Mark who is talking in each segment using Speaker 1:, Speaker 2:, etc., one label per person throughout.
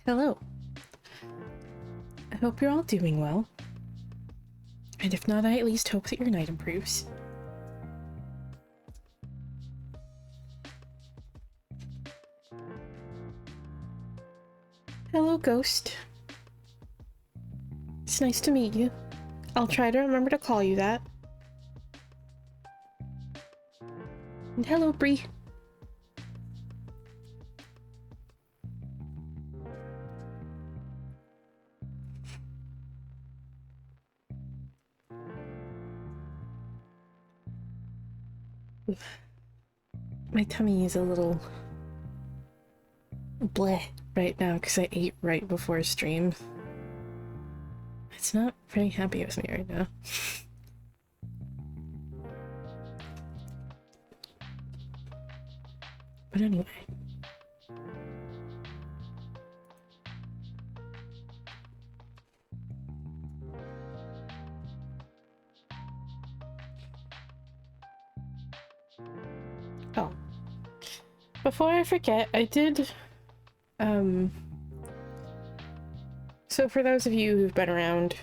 Speaker 1: Hello. I hope you're all doing well. And if not, I at least hope that your night improves. Hello, Ghost. It's nice to meet you. I'll try to remember to call you that. And hello, Bree. My tummy is a little bleh right now because I ate right before stream. It's not very happy with me right now. But anyway. Oh. Before I forget, I did, so for those of you who've been around,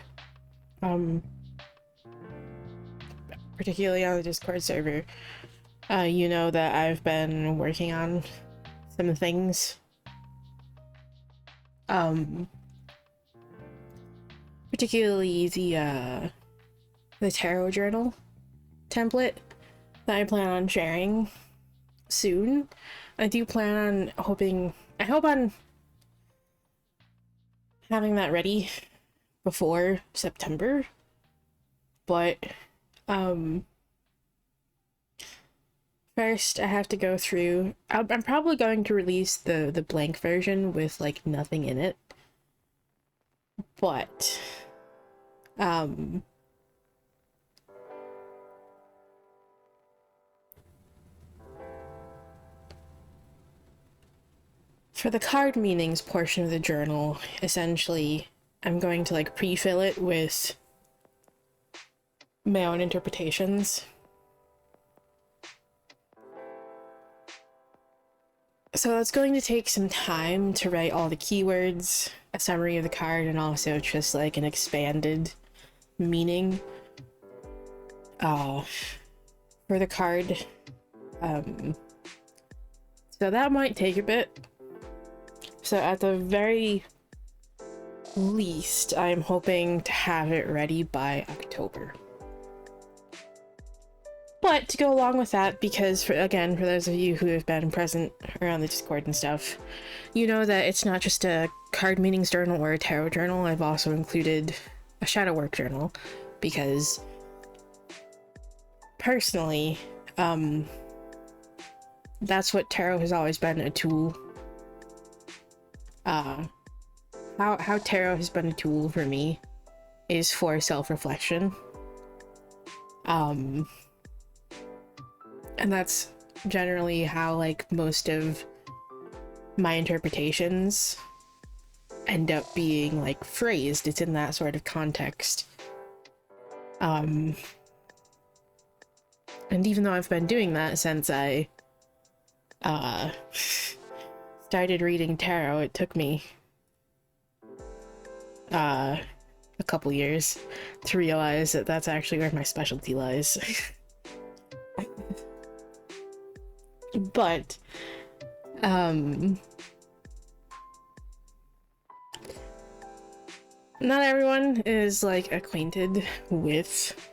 Speaker 1: particularly on the Discord server, you know that I've been working on some things. Particularly the tarot journal template that I plan on sharing soon. I do plan on I hope on having that ready before September, but first I have to go through. I'm probably going to release the blank version with like nothing in it, but for the card meanings portion of the journal, essentially, I'm going to like pre-fill it with my own interpretations. So that's going to take some time to write all the keywords, a summary of the card, and also just like an expanded meaning for the card. So that might take a bit. So at the very least, I'm hoping to have it ready by October. But to go along with that, because for those of you who have been present around the Discord and stuff, you know that it's not just a card meanings journal or a tarot journal. I've also included a shadow work journal because personally, that's what tarot has always been, a tool. How tarot has been a tool for me is for self-reflection. And that's generally how like most of my interpretations end up being like phrased. It's in that sort of context. And even though I've been doing that since I started reading tarot, it took me a couple years to realize that that's actually where my specialty lies. But not everyone is like acquainted with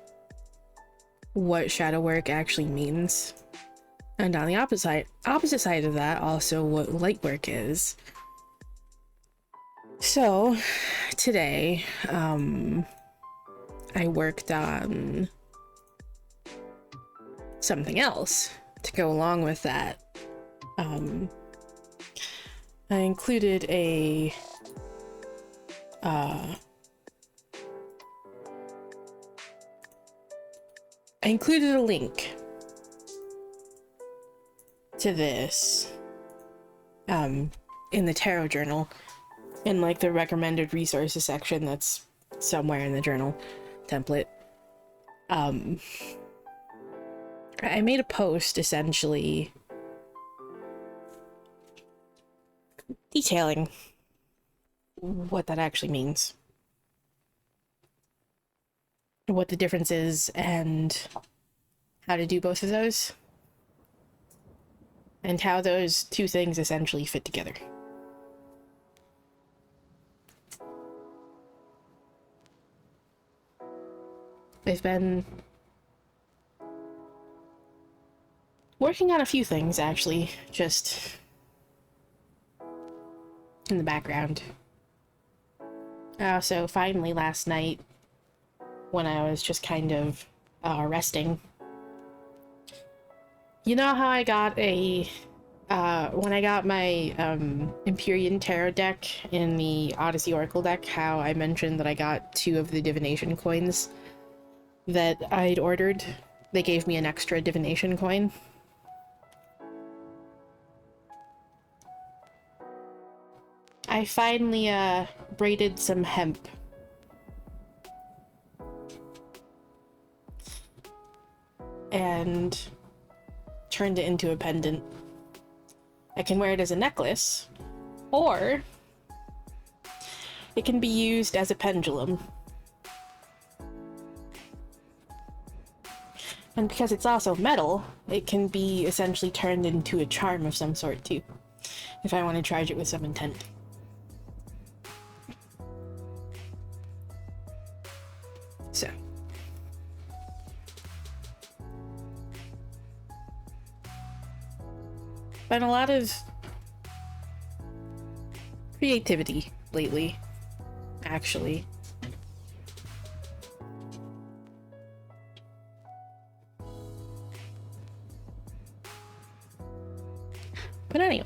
Speaker 1: what shadow work actually means, and on the opposite side of that, also what light work is. So today I worked on something else to go along with that. I included a link to this in the tarot journal, in like the recommended resources section that's somewhere in the journal template. I made a post essentially detailing what that actually means, what the difference is, and how to do both of those, and how those two things essentially fit together. I've been working on a few things, actually, just in the background. So finally last night, when I was just kind of resting, you know how I got a when I got my Empyrean tarot deck in the Odyssey Oracle deck, how I mentioned that I got 2 of the divination coins that I'd ordered? They gave me an extra divination coin. I finally braided some hemp. And turned it into a pendant. I can wear it as a necklace, or it can be used as a pendulum. And because it's also metal, it can be essentially turned into a charm of some sort too, if I want to charge it with some intent. So. Been a lot of creativity lately, actually. But anyway.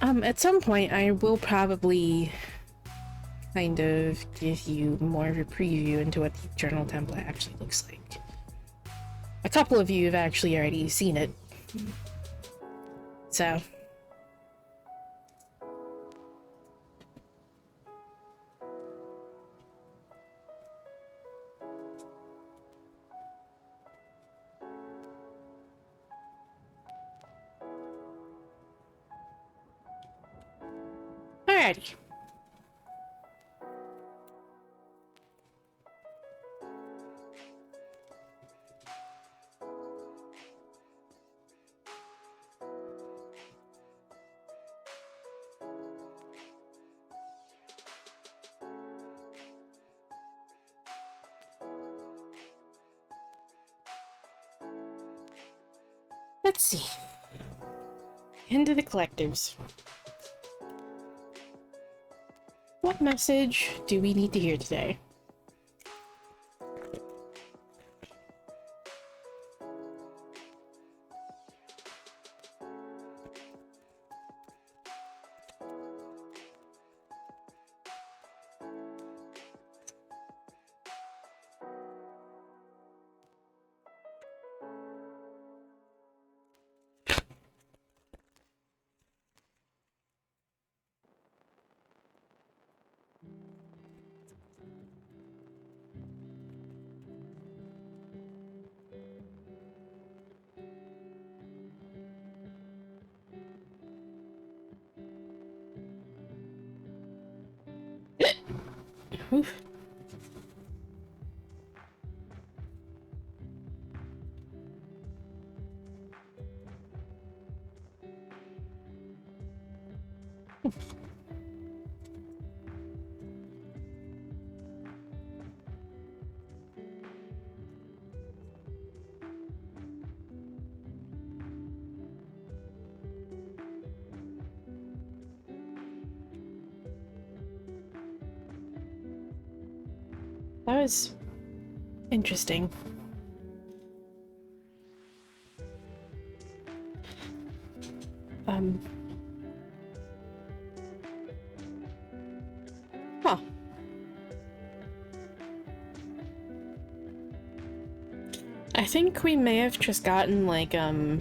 Speaker 1: At some point I will probably kind of give you more of a preview into what the journal template actually looks like. A couple of you have actually already seen it. So. Alrighty. Let's see. Into the collectives. What message do we need to hear today? Oof. That was Interesting. Huh. I think we may have just gotten, like, I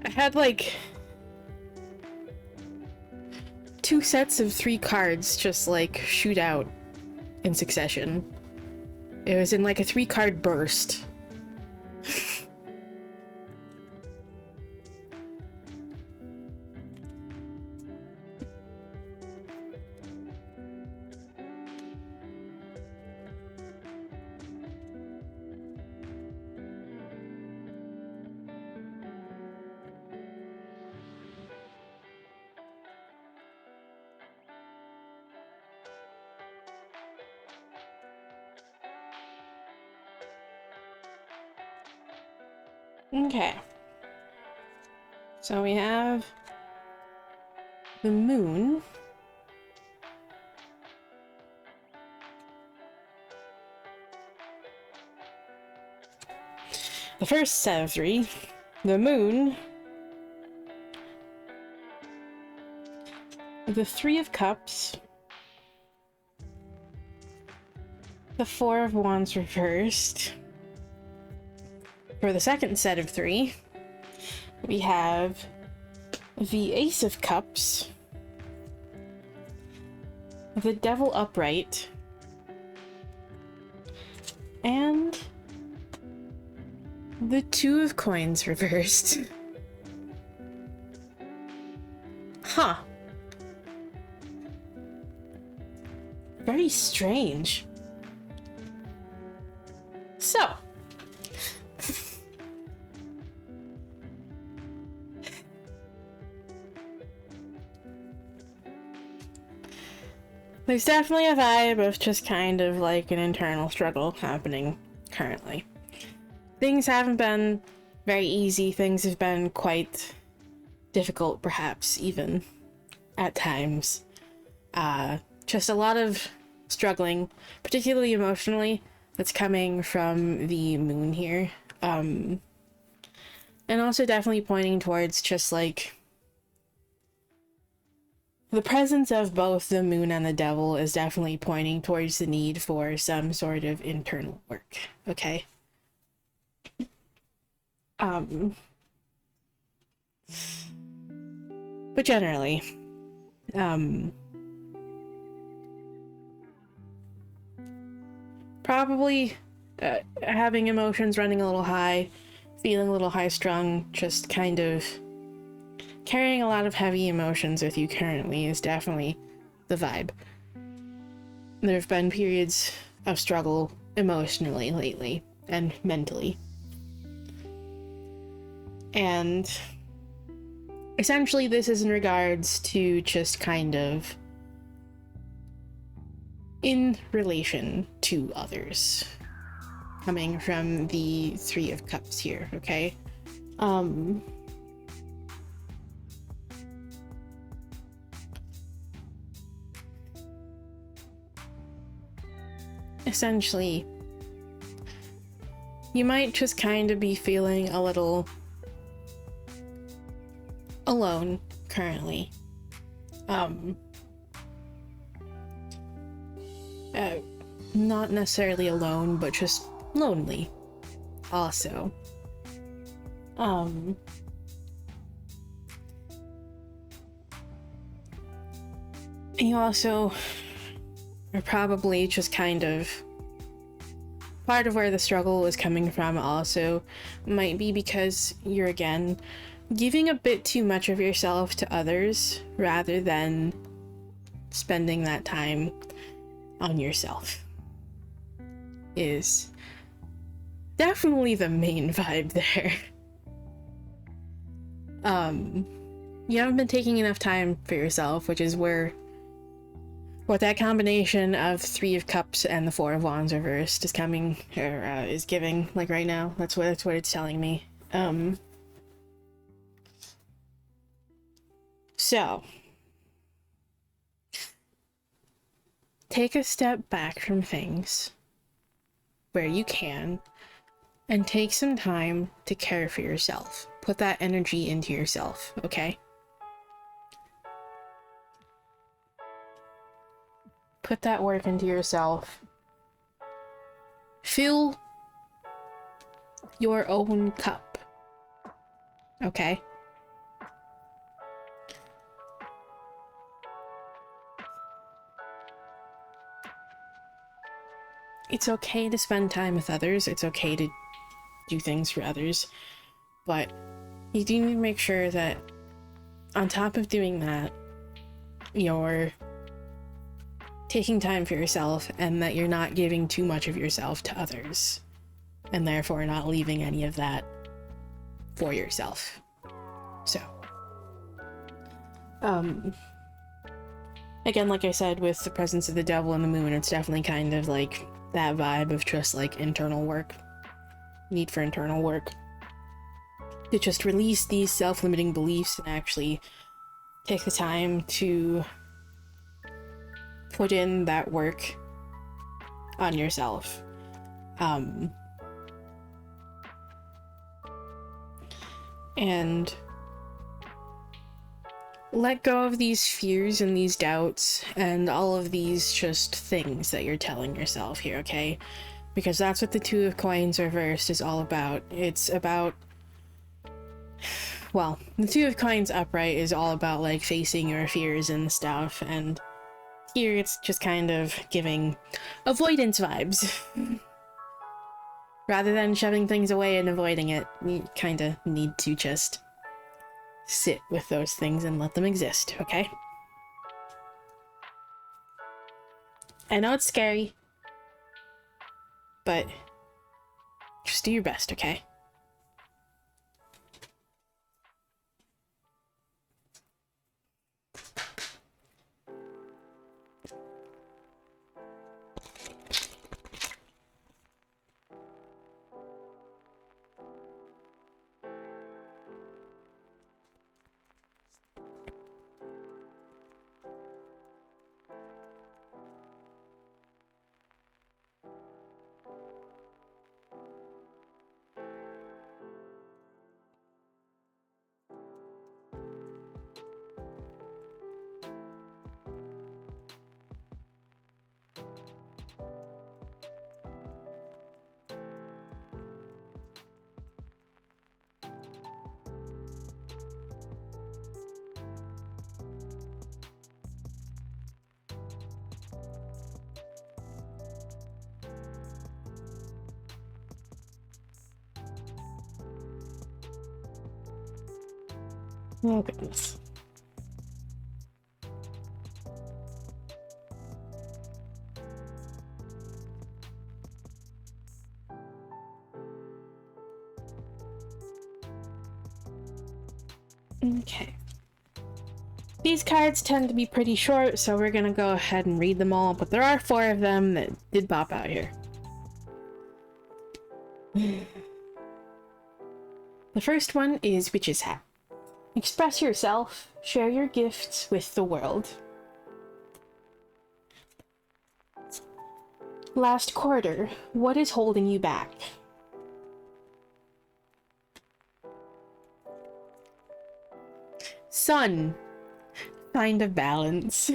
Speaker 1: had, like, 2 sets of 3 cards just, like, shoot out in succession. It was in, like, a 3-card burst. Okay. So we have the moon. The first set of 3. The moon. The 3 of Cups. The 4 of Wands reversed. For the second set of 3, we have the Ace of Cups, the Devil upright, and the 2 of Coins reversed. Huh. Very strange. So, there's definitely a vibe of just kind of like an internal struggle happening currently. Things haven't been very easy. Things have been quite difficult, perhaps even at times. Just a lot of struggling, particularly emotionally, that's coming from the moon here. And also definitely pointing towards just like the presence of both the moon and the devil is definitely pointing towards the need for some sort of internal work, okay? But generally, probably having emotions running a little high, feeling a little high-strung, just kind of carrying a lot of heavy emotions with you currently is definitely the vibe. There have been periods of struggle emotionally lately and mentally. And essentially this is in regards to just kind of in relation to others. Coming from the 3 of Cups here, okay? Essentially, you might just kind of be feeling a little alone currently. Not necessarily alone, but just lonely also. You also are probably just kind of part of where the struggle was coming from also might be because you're again giving a bit too much of yourself to others rather than spending that time on yourself is definitely the main vibe there. You haven't been taking enough time for yourself, which is what that combination of 3 of Cups and the 4 of Wands reversed is coming, or is giving, like right now. That's what it's telling me. So take a step back from things where you can and take some time to care for yourself. Put that energy into yourself, okay? Put that work into yourself. Fill your own cup, okay? It's okay to spend time with others. It's okay to do things for others. But you do need to make sure that on top of doing that, you're taking time for yourself and that you're not giving too much of yourself to others. And therefore not leaving any of that for yourself. So. Again, like I said, with the presence of the devil and the moon, it's definitely kind of like that vibe of just like internal work. Need for internal work. To just release these self-limiting beliefs and actually take the time to put in that work on yourself. And let go of these fears and these doubts and all of these just things that you're telling yourself here, okay? Because that's what the Two of Coins reversed is all about. It's about... Well, the Two of Coins upright is all about, like, facing your fears and stuff, and here it's just kind of giving avoidance vibes. Rather than shoving things away and avoiding it, you kind of need to just sit with those things and let them exist, okay? I know it's scary, but just do your best, okay? Oh, goodness. Okay. These cards tend to be pretty short, so we're gonna go ahead and read them all, but there are 4 of them that did pop out here. The first one is Witch's Hat. Express yourself, share your gifts with the world. Last quarter, what is holding you back? Sun, find a balance.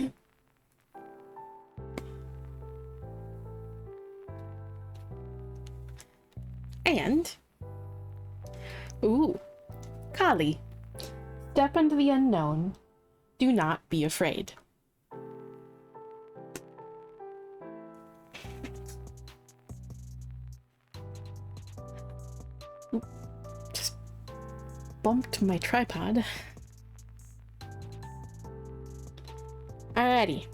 Speaker 1: And, ooh, Kali. Step into the unknown. Do not be afraid. Just bumped my tripod. Alrighty.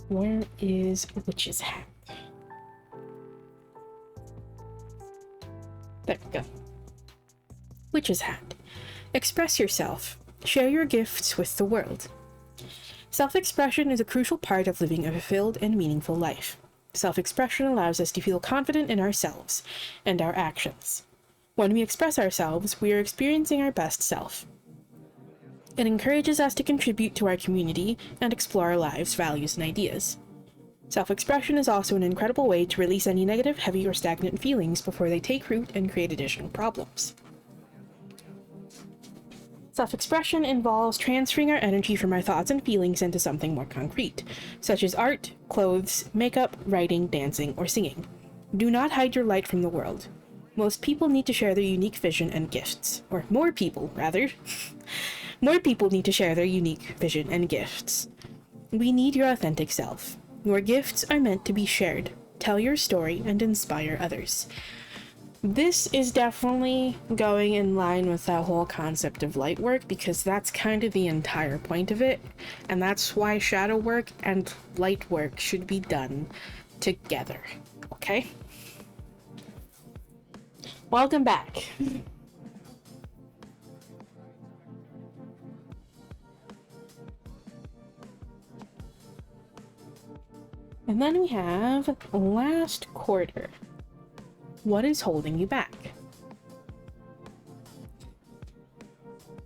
Speaker 1: Where is Witch's Hat? There we go. Witch's Hat. Express yourself. Share your gifts with the world. Self-expression is a crucial part of living a fulfilled and meaningful life. Self-expression allows us to feel confident in ourselves and our actions. When we express ourselves, we are experiencing our best self. It encourages us to contribute to our community and explore our lives, values, and ideas. Self-expression is also an incredible way to release any negative, heavy, or stagnant feelings before they take root and create additional problems. Self-expression involves transferring our energy from our thoughts and feelings into something more concrete, such as art, clothes, makeup, writing, dancing, or singing. Do not hide your light from the world. Most people need to share their unique vision and gifts. Or more people, rather. More people need to share their unique vision and gifts. We need your authentic self. Your gifts are meant to be shared. Tell your story and inspire others. This is definitely going in line with that whole concept of light work, because that's kind of the entire point of it, and that's why shadow work and light work should be done together, okay? Welcome back. And then we have last quarter. What is holding you back?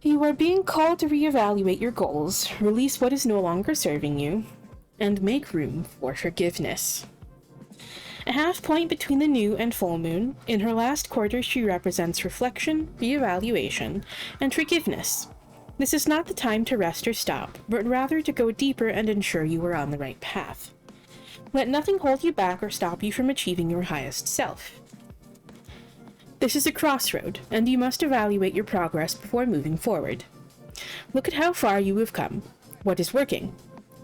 Speaker 1: You are being called to reevaluate your goals, release what is no longer serving you, and make room for forgiveness. A half point between the new and full moon, in her last quarter she represents reflection, reevaluation, and forgiveness. This is not the time to rest or stop, but rather to go deeper and ensure you are on the right path. Let nothing hold you back or stop you from achieving your highest self. This is a crossroad, and you must evaluate your progress before moving forward. Look at how far you have come. What is working?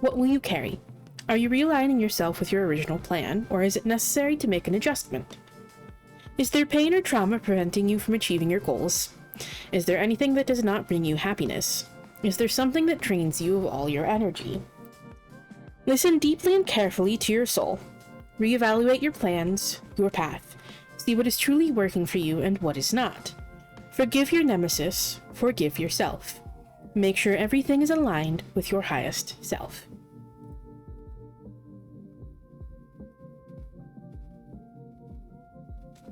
Speaker 1: What will you carry? Are you realigning yourself with your original plan, or is it necessary to make an adjustment? Is there pain or trauma preventing you from achieving your goals? Is there anything that does not bring you happiness? Is there something that drains you of all your energy? Listen deeply and carefully to your soul. Reevaluate your plans, your path. See what is truly working for you and what is not. Forgive your nemesis, forgive yourself. Make sure everything is aligned with your highest self.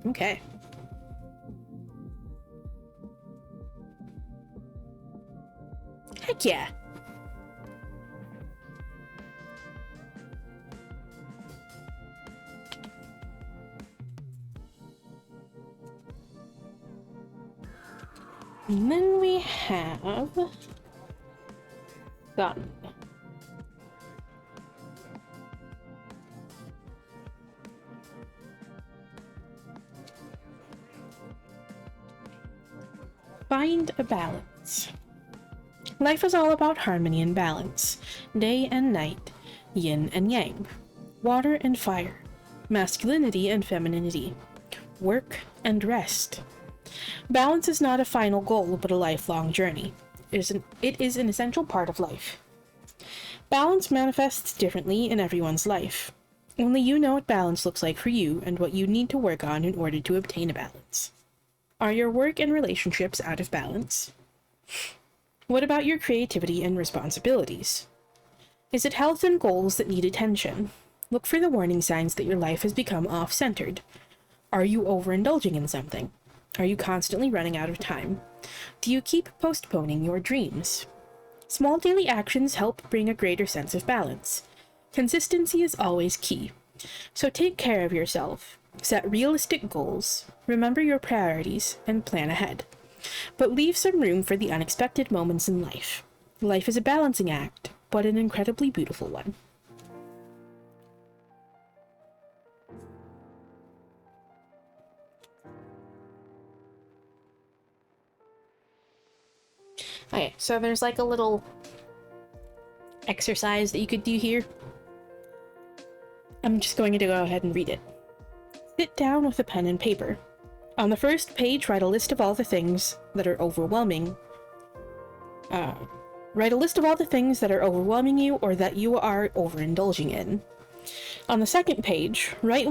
Speaker 1: Okay. Heck yeah. And then we have gun. Find a balance. Life is all about harmony and balance. Day and night, yin and yang, water and fire, masculinity and femininity, work and rest. Balance is not a final goal, but a lifelong journey. It is an essential part of life. Balance manifests differently in everyone's life. Only you know what balance looks like for you and what you need to work on in order to obtain a balance. Are your work and relationships out of balance? What about your creativity and responsibilities? Is it health and goals that need attention? Look for the warning signs that your life has become off-centered. Are you overindulging in something? Are you constantly running out of time? Do you keep postponing your dreams? Small daily actions help bring a greater sense of balance. Consistency is always key. So take care of yourself. Set realistic goals. Remember your priorities and plan ahead. But leave some room for the unexpected moments in life. Life is a balancing act, but an incredibly beautiful one. Okay, so there's like a little exercise that you could do here. I'm just going to go ahead and read it. Sit down with a pen and paper. On the first page, write a list of all the things that are overwhelming. Write a list of all the things that are overwhelming you or that you are overindulging in. On the second page, write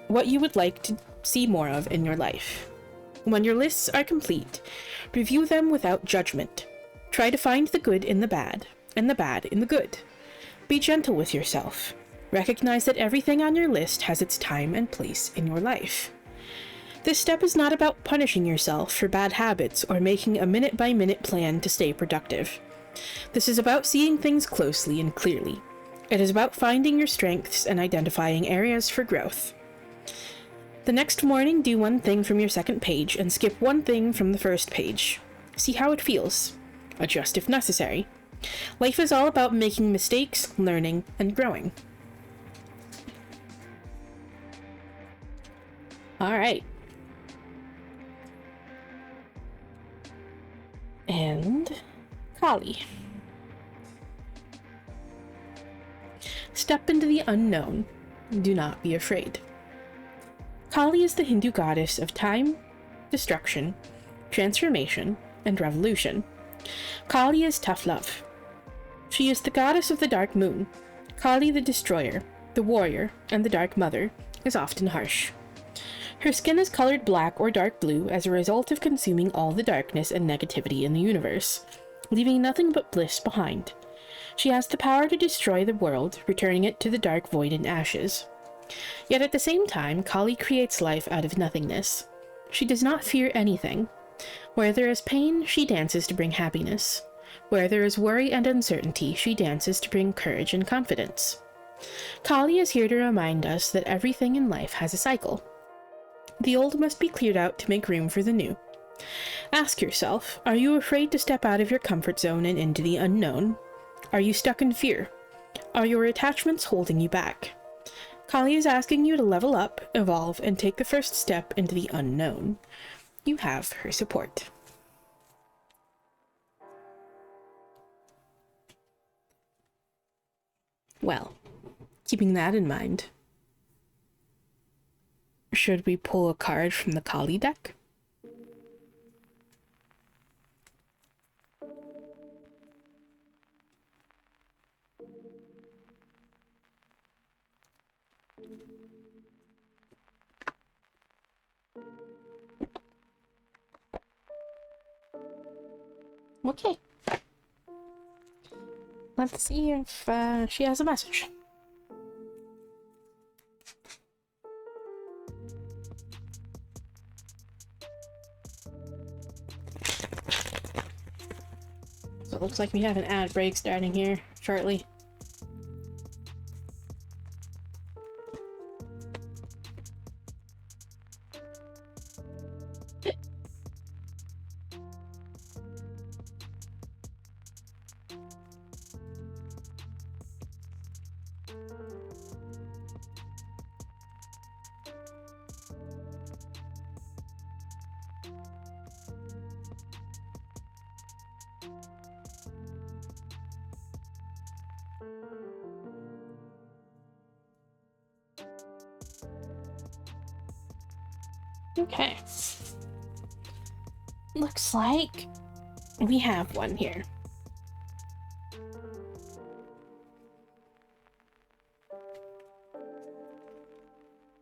Speaker 1: what you would like to see more of in your life. When your lists are complete, review them without judgment. Try to find the good in the bad, and the bad in the good. Be gentle with yourself. Recognize that everything on your list has its time and place in your life. This step is not about punishing yourself for bad habits or making a minute-by-minute plan to stay productive. This is about seeing things closely and clearly. It is about finding your strengths and identifying areas for growth. The next morning, do one thing from your second page and skip one thing from the first page. See how it feels. Adjust if necessary. Life is all about making mistakes, learning, and growing. Alright. And Kali. Step into the unknown. Do not be afraid. Kali is the Hindu goddess of time, destruction, transformation, and revolution. Kali is tough love. She is the goddess of the dark moon. Kali the destroyer, the warrior, and the dark mother is often harsh. Her skin is colored black or dark blue as a result of consuming all the darkness and negativity in the universe, leaving nothing but bliss behind. She has the power to destroy the world, returning it to the dark void and ashes. Yet at the same time, Kali creates life out of nothingness. She does not fear anything. Where there is pain, she dances to bring happiness. Where there is worry and uncertainty, she dances to bring courage and confidence. Kali is here to remind us that everything in life has a cycle. The old must be cleared out to make room for the new. Ask yourself, are you afraid to step out of your comfort zone and into the unknown? Are you stuck in fear? Are your attachments holding you back? Kali is asking you to level up, evolve, and take the first step into the unknown. You have her support. Well, keeping that in mind, should we pull a card from the Kali deck? Okay. Let's see if she has a message. So it looks like we have an ad break starting here shortly. Okay. Looks like we have one here.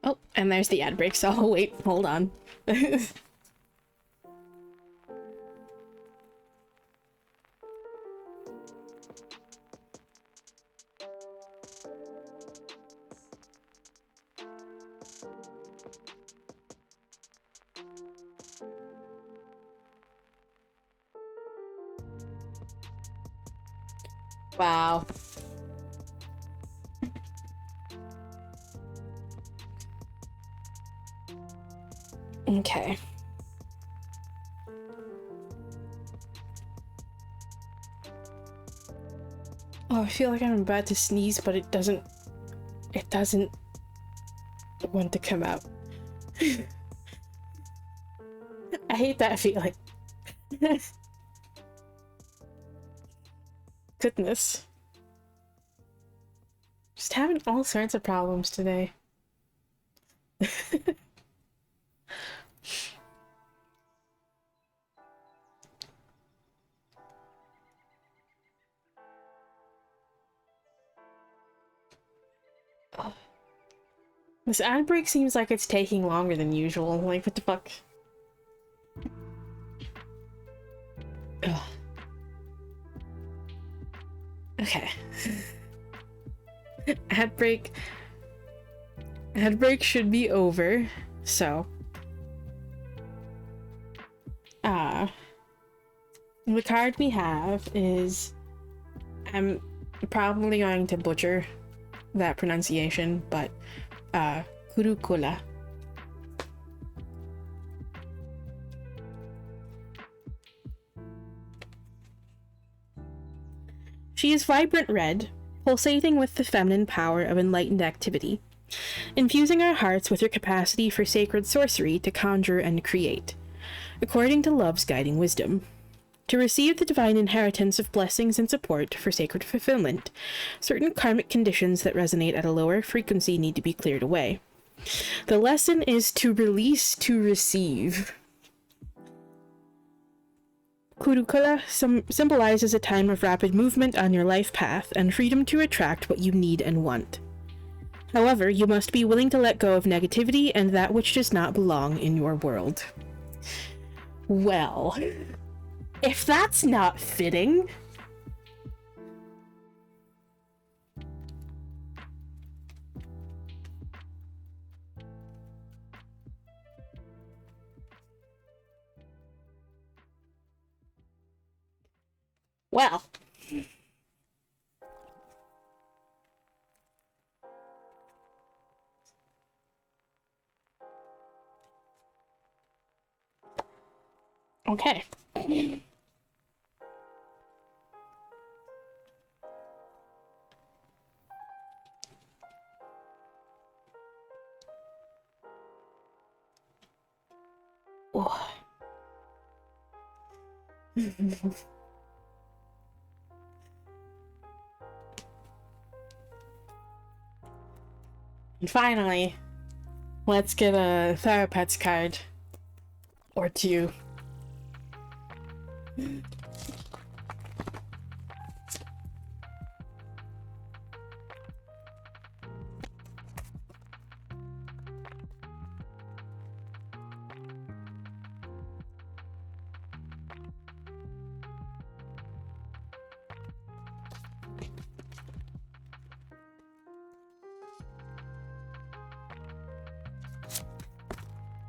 Speaker 1: Oh, and there's the ad break, so wait, hold on. Wow. Okay. Oh, I feel like I'm about to sneeze, but it doesn't want to come out. I hate that feeling. Goodness. Just having all sorts of problems today. This ad break seems like it's taking longer than usual. Like, what the fuck? Ugh. Okay. Ad break should be over, so The card we have is, I'm probably going to butcher that pronunciation, but Kurukula. She is vibrant red, pulsating with the feminine power of enlightened activity, infusing our hearts with her capacity for sacred sorcery to conjure and create, according to love's guiding wisdom. To receive the divine inheritance of blessings and support for sacred fulfillment, certain karmic conditions that resonate at a lower frequency need to be cleared away. The lesson is to release to receive. Kurukula symbolizes a time of rapid movement on your life path and freedom to attract what you need and want. However, you must be willing to let go of negativity and that which does not belong in your world. Well, if that's not fitting... Well. Okay. Oh. And finally, let's get a Thera-pets card or two.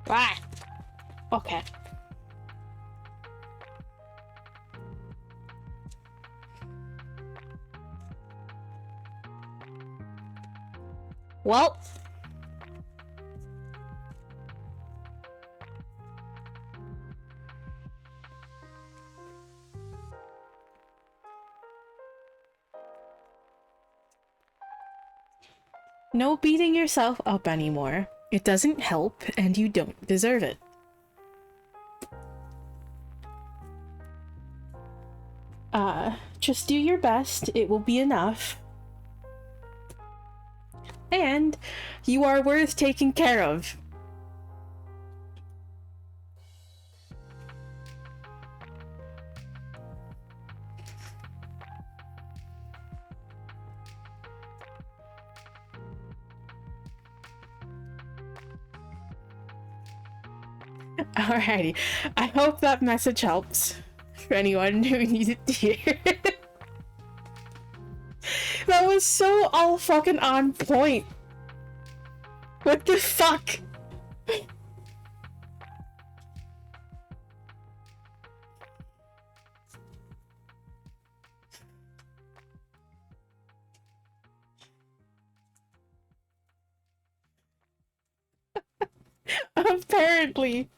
Speaker 1: Ah! Okay. Well. No beating yourself up anymore. It doesn't help, and you don't deserve it. Just do your best. It will be enough. And you are worth taking care of. Alrighty. I hope that message helps for anyone who needed to hear it. That was so all fucking on point. What the fuck? Apparently.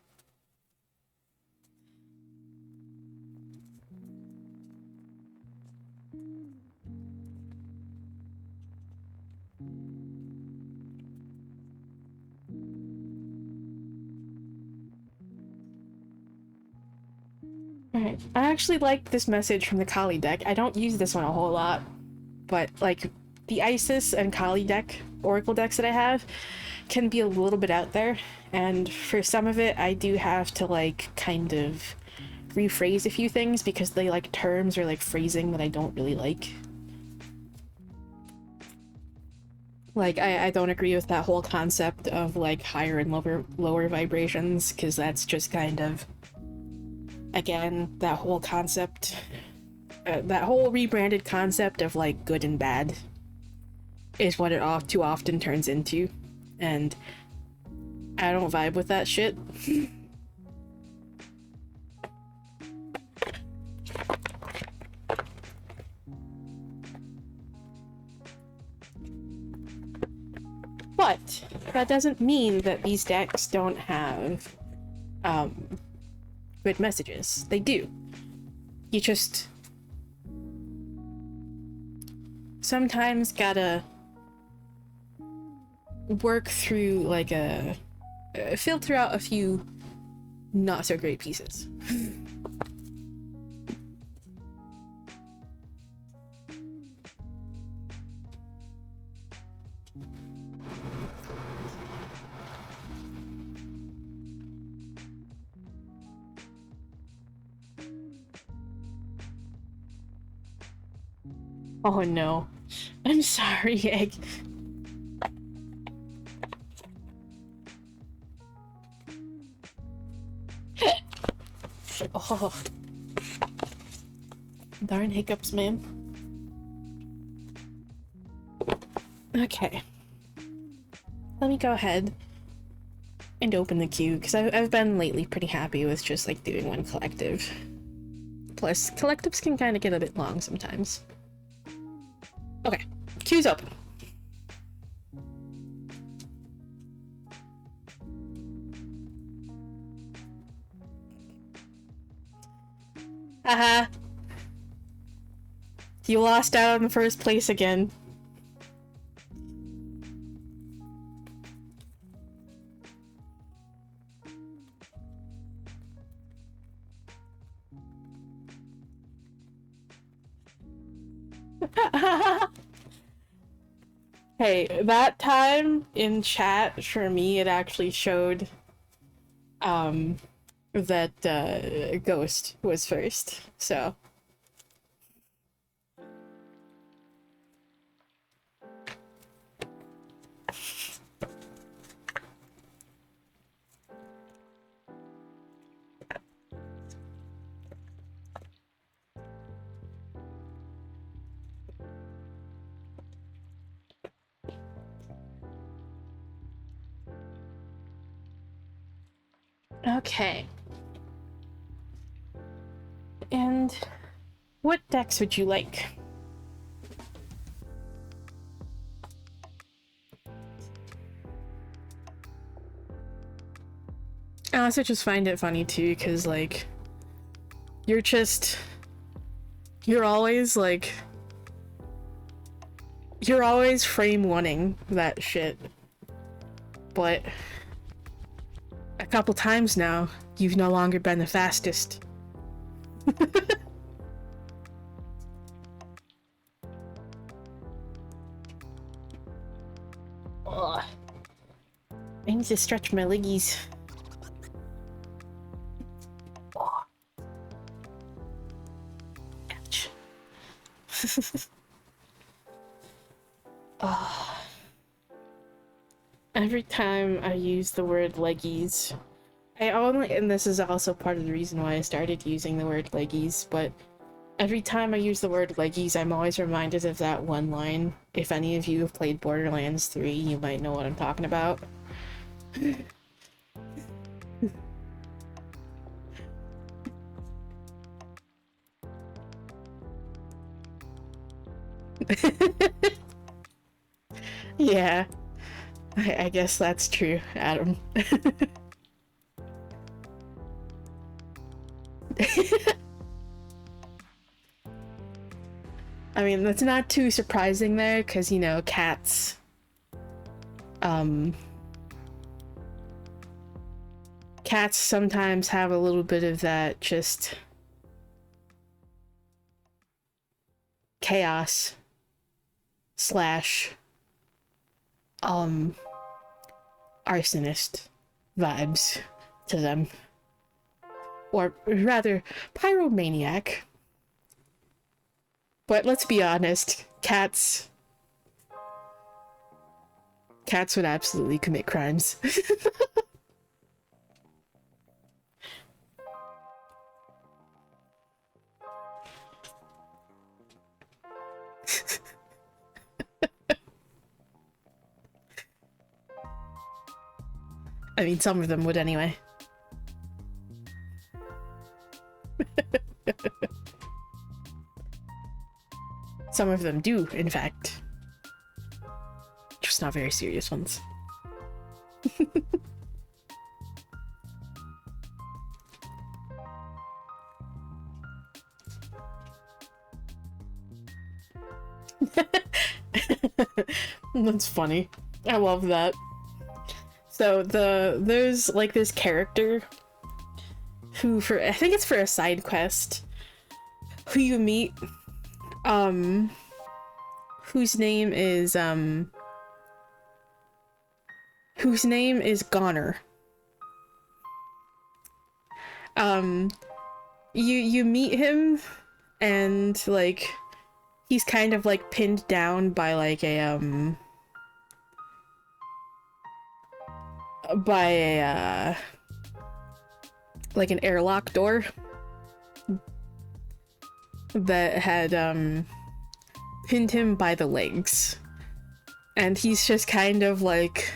Speaker 1: Alright, I actually like this message from the Kali deck. I don't use this one a whole lot, but like the Isis and Kali deck, Oracle decks that I have, can be a little bit out there, and for some of it I do have to like kind of rephrase a few things because they like terms or like phrasing that I don't really like. Like I don't agree with that whole concept of like higher and lower vibrations, because that's just kind of, again, that whole concept, that whole rebranded concept of like good and bad is what it too often turns into, and I don't vibe with that shit. But that doesn't mean that these decks don't have good messages. They do. You just sometimes gotta work through like filter out a few not so great pieces. Oh no. I'm sorry, Egg. Oh. Darn hiccups, man. Okay. Let me go ahead and open the queue, because I've been lately pretty happy with just like doing one collective. Plus, collectives can kind of get a bit long sometimes. Okay, queue's open. Haha. You lost out on the first place again. Hey, that time in chat, for me, it actually showed that Ghost was first, so. Okay. And what decks would you like? I also just find it funny too, because like you're always like you're always frame oneing that shit, but a couple times now you've no longer been the fastest. Ugh. I need to stretch my leggies. Oh. Ouch. Every time I use the word leggies, and this is also part of the reason why I started using the word leggies, but every time I use the word leggies, I'm always reminded of that one line. If any of you have played Borderlands 3, you might know what I'm talking about. Yeah, I guess that's true, Adam. I mean, that's not too surprising there, because, you know, cats, cats sometimes have a little bit of that just chaos slash arsonist vibes to them, or rather pyromaniac. But let's be honest, cats would absolutely commit crimes. I mean, some of them would anyway. Some of them do, in fact. Just not very serious ones. That's funny. I love that. So there's like this character who, for I think it's for a side quest, who you meet, whose name is Goner. You meet him, and like he's kind of like pinned down by like a like an airlock door that had pinned him by the legs, and he's just kind of like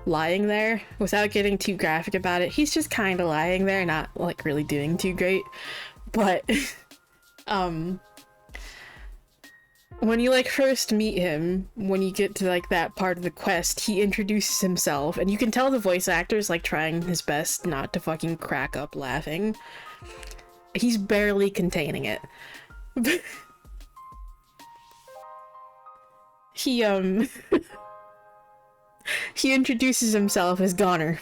Speaker 1: lying there. Without getting too graphic about it, he's just kind of lying there, not like really doing too great. But when you like first meet him, when you get to like that part of the quest, he introduces himself, and you can tell the voice actor's like trying his best not to fucking crack up laughing. He's barely containing it. He he introduces himself as Goner.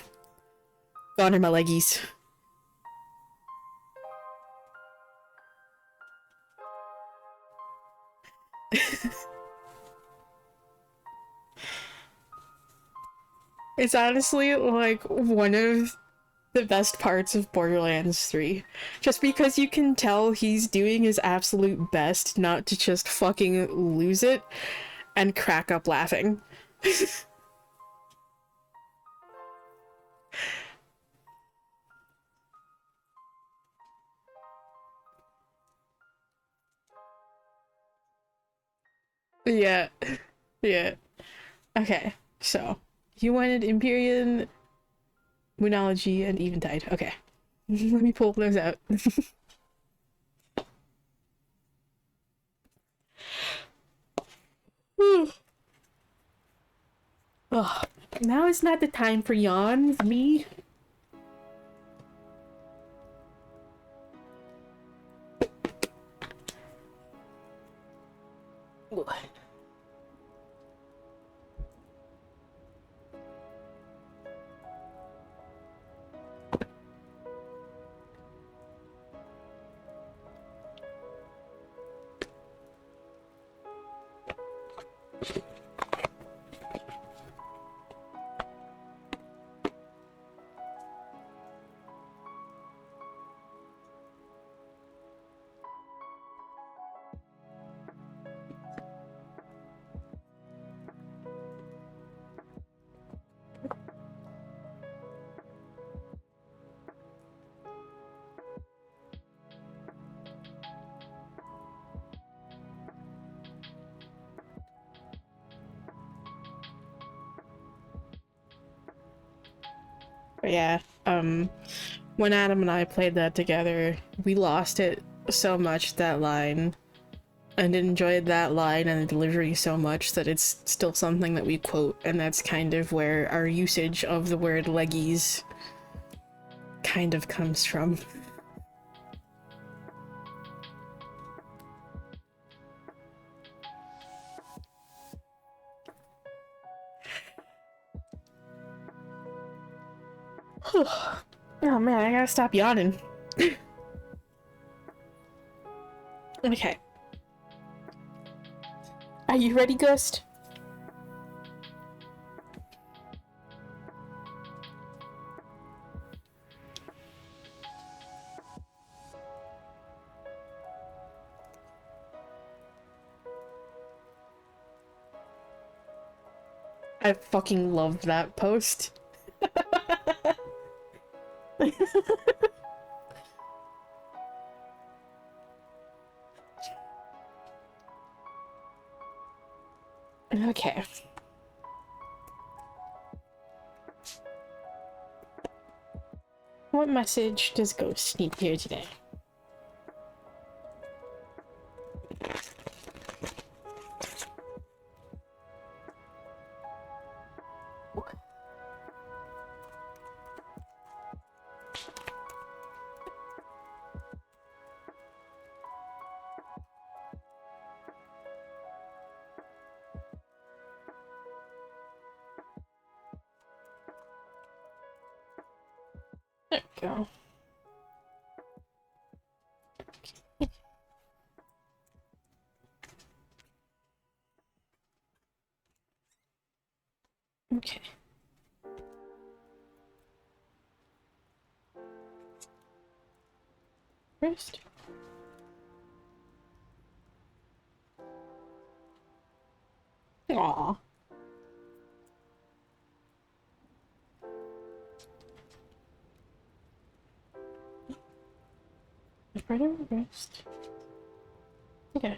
Speaker 1: Goner my leggies. It's honestly like one of the best parts of Borderlands 3. Just because you can tell he's doing his absolute best not to just fucking lose it and crack up laughing. Yeah. Yeah. Okay, so you wanted Empyrean, Moonology, and Eventide. Okay. Let me pull those out. Ugh. Now is not the time for yawns, me. Ugh. But yeah, when Adam and I played that together, we lost it so much, that line, and enjoyed that line and the delivery so much that it's still something that we quote, and that's kind of where our usage of the word leggies kind of comes from. Oh man, I gotta stop yawning. Okay. Are you ready, Ghost? I fucking love that post. Okay. What message does Ghost need here today? go. Okay. First. Aww. Right over wrist. Okay.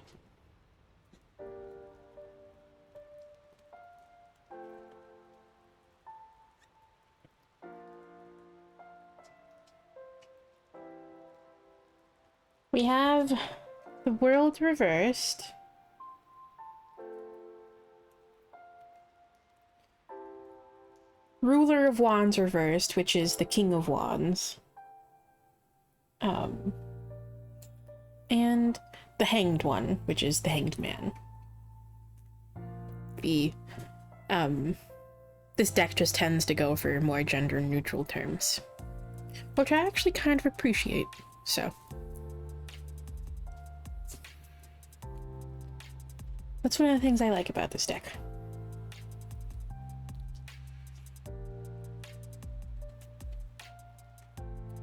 Speaker 1: We have the world reversed. Ruler of Wands reversed, which is the King of Wands. And the Hanged One, which is the Hanged Man. This deck just tends to go for more gender-neutral terms, which I actually kind of appreciate, so. That's one of the things I like about this deck.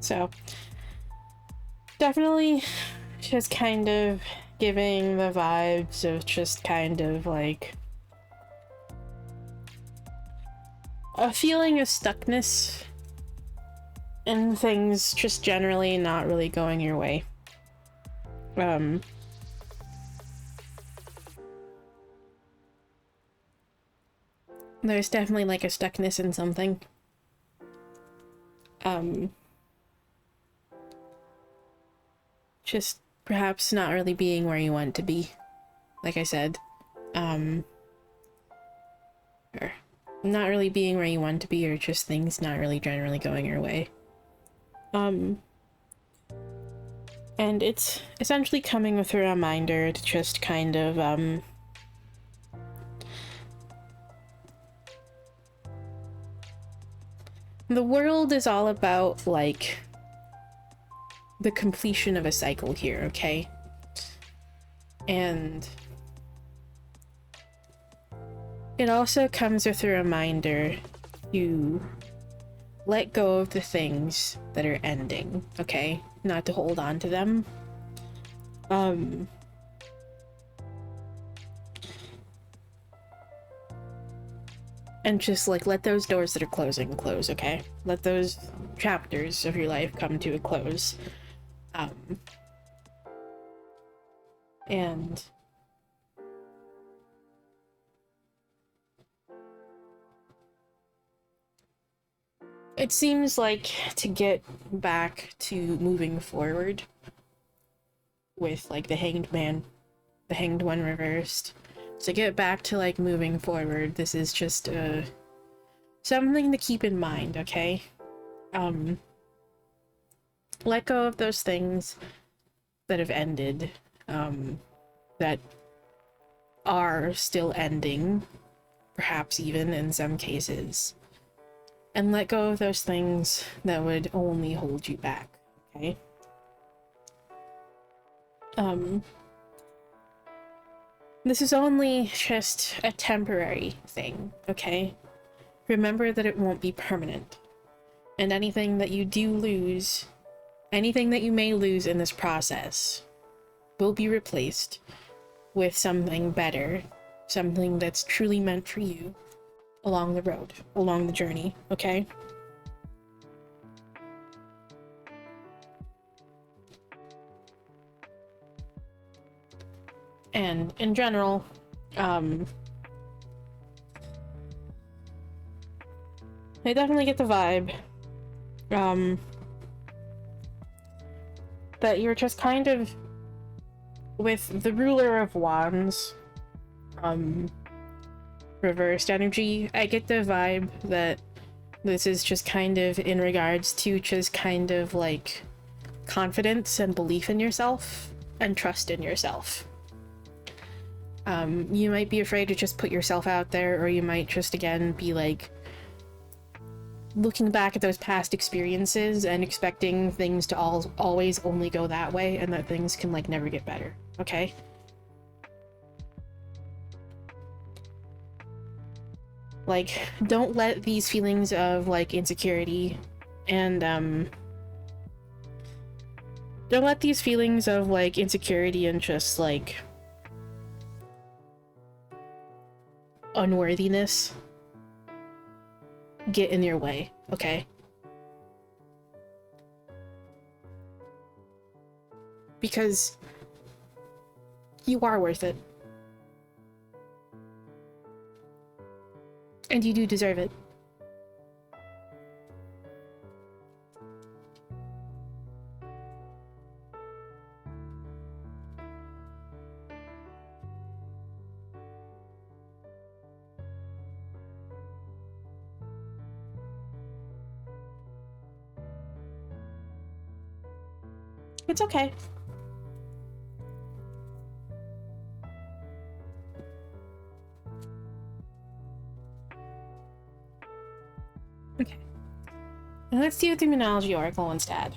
Speaker 1: So, definitely just kind of giving the vibes of just kind of like a feeling of stuckness and things just generally not really going your way. There's definitely like a stuckness in something. Just perhaps not really being where you want to be. Like I said. Or not really being where you want to be, or just things not really generally going your way. And it's essentially coming with a reminder to just kind of, the world is all about, like, the completion of a cycle here, okay? And it also comes with a reminder to let go of the things that are ending, okay? Not to hold on to them. And just, like, let those doors that are closing close, okay? Let those chapters of your life come to a close. And it seems like to get back to moving forward with, like, the Hanged Man, the Hanged One reversed, to get back to, like, moving forward, this is just something to keep in mind, okay? Let go of those things that have ended, that are still ending, perhaps even in some cases, and let go of those things that would only hold you back, okay? This is only just a temporary thing, okay? Remember that it won't be permanent. And anything that you do lose, anything that you may lose in this process, will be replaced with something better, something that's truly meant for you along the road, along the journey, okay? And in general, I definitely get the vibe, that you're just kind of, with the Ruler of Wands, reversed energy, I get the vibe that this is just kind of in regards to just kind of like confidence and belief in yourself and trust in yourself. You might be afraid to just put yourself out there, or you might just again be like looking back at those past experiences and expecting things to always only go that way, and that things can, like, never get better, okay? Like, don't let these feelings of, like, insecurity and, don't let these feelings of, like, insecurity and just, like, unworthiness get in your way, okay? Because you are worth it. And you do deserve it. It's okay. Okay. Now let's do the Moonology Oracle instead.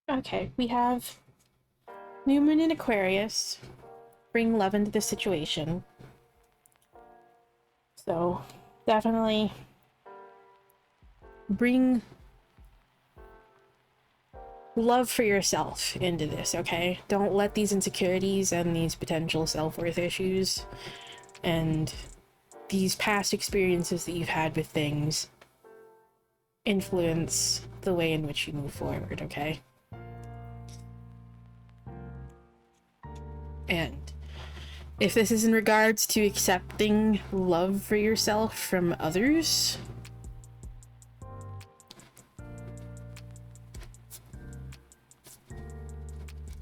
Speaker 1: Okay, we have Lumen in Aquarius. Bring love into the situation. So, definitely bring love for yourself into this, okay? Don't let these insecurities and these potential self-worth issues and these past experiences that you've had with things influence the way in which you move forward, okay? And if this is in regards to accepting love for yourself from others,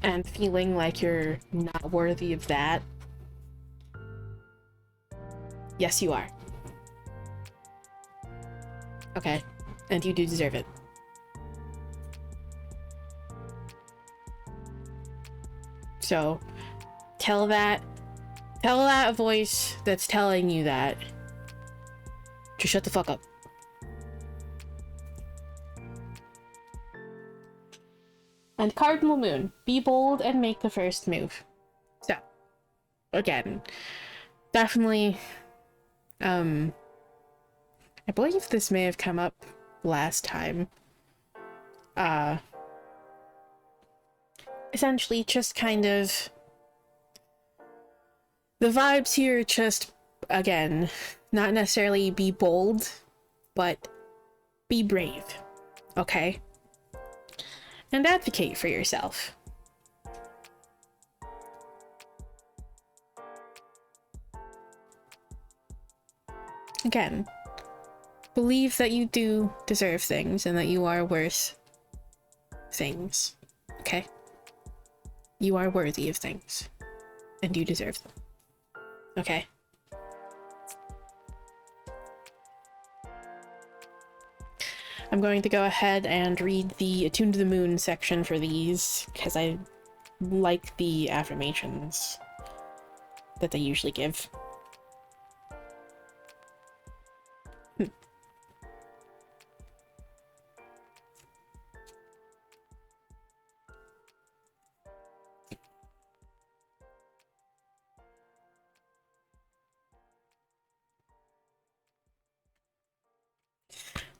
Speaker 1: and feeling like you're not worthy of that, yes, you are. Okay, and you do deserve it. So, tell that voice that's telling you that to shut the fuck up. And Cardinal Moon, be bold and make the first move. So, again, definitely, I believe this may have come up last time. Essentially, just kind of, the vibes here just, again, not necessarily be bold, but be brave, okay? And advocate for yourself. Again, believe that you do deserve things and that you are worth things, okay? You are worthy of things, and you deserve them, okay? I'm going to go ahead and read the Attuned to the Moon section for these, because I like the affirmations that they usually give.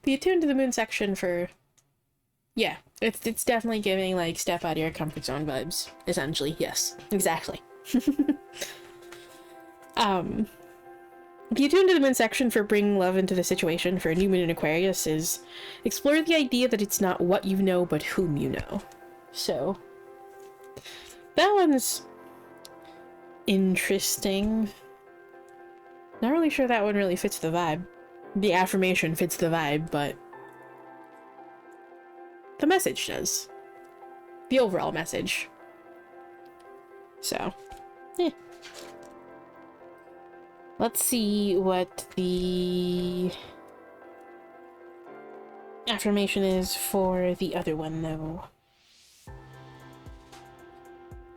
Speaker 1: The Attuned to the Moon section for... yeah, it's definitely giving, like, step out of your comfort zone vibes, essentially. Yes, exactly. The Attuned to the Moon section for bringing love into the situation for a new moon in Aquarius is explore the idea that it's not what you know, but whom you know. So, that one's interesting. Not really sure that one really fits the vibe. the affirmation fits the vibe, but the message does. The overall message. So, yeah. Let's see what the affirmation is for the other one, though.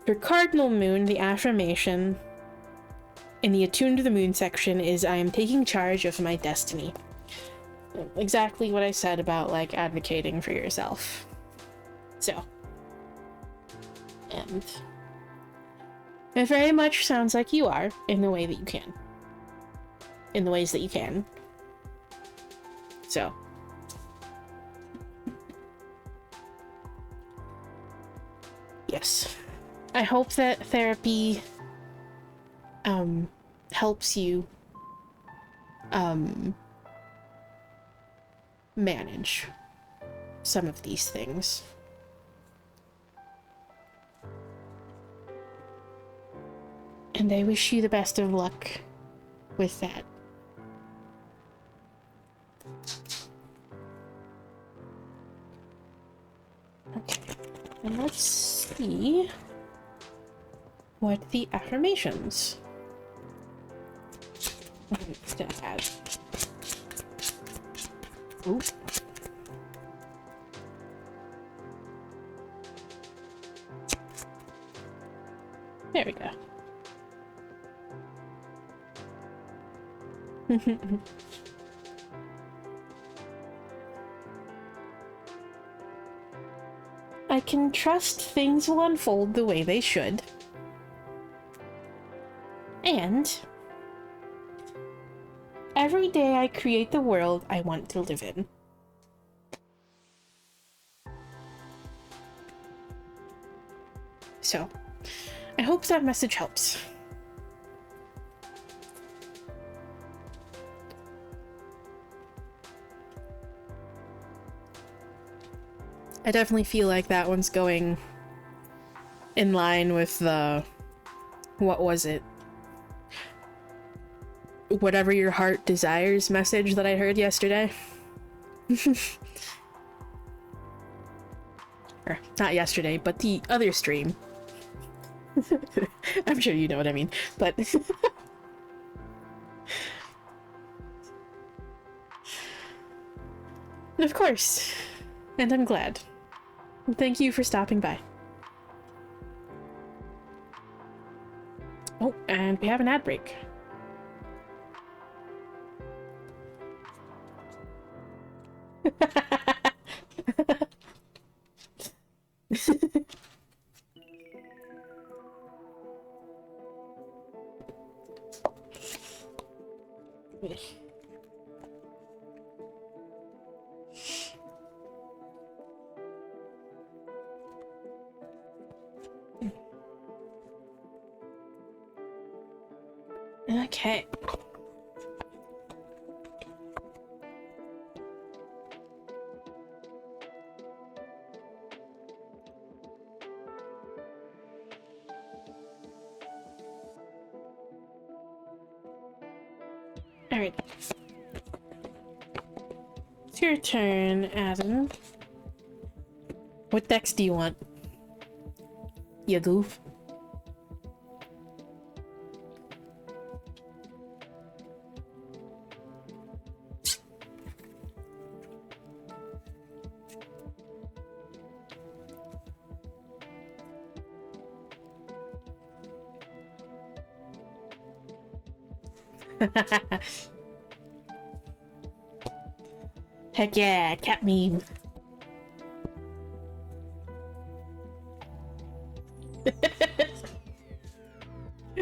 Speaker 1: For Cardinal Moon, the affirmation in the Attuned to the Moon section is, I am taking charge of my destiny. Exactly what I said about, like, advocating for yourself. So. And it very much sounds like you are, in the way that you can. In the ways that you can. So. Yes. I hope that therapy helps you manage some of these things. And I wish you the best of luck with that. Okay, and let's see what the affirmations still has. Ooh. There we go. I can trust things will unfold the way they should. And every day I create the world I want to live in. So, I hope that message helps. I definitely feel like that one's going in line with the, what was it? Whatever your heart desires message that I heard yesterday. Or, not yesterday, but the other stream. I'm sure you know what I mean, but... Of course. And I'm glad. Thank you for stopping by. Oh, and we have an ad break. Okay. Alright. It's your turn, Adam. What decks do you want? You goof. Heck yeah, cat meme.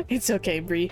Speaker 1: It's okay, Bree.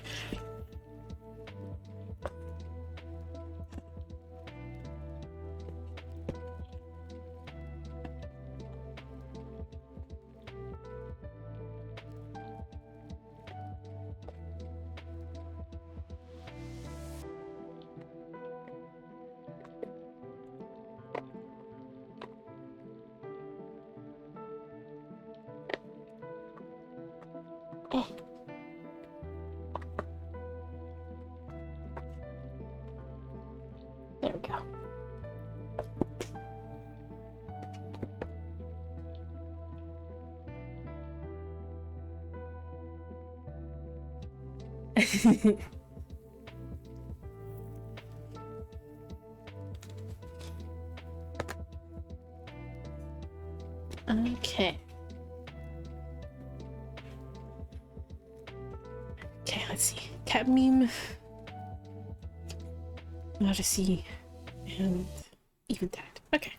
Speaker 1: Okay. Okay, let's see. Cat meme, Odyssey, and Eventide. Okay.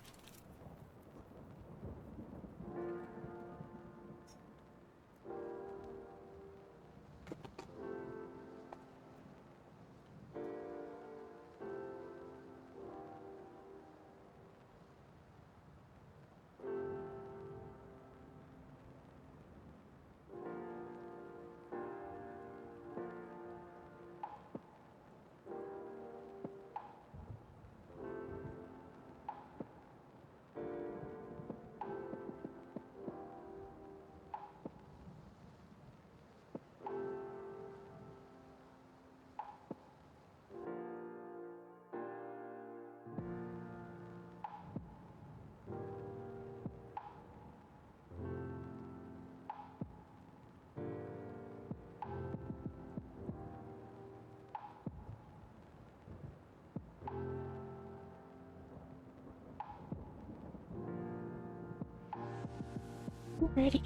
Speaker 1: Alrighty.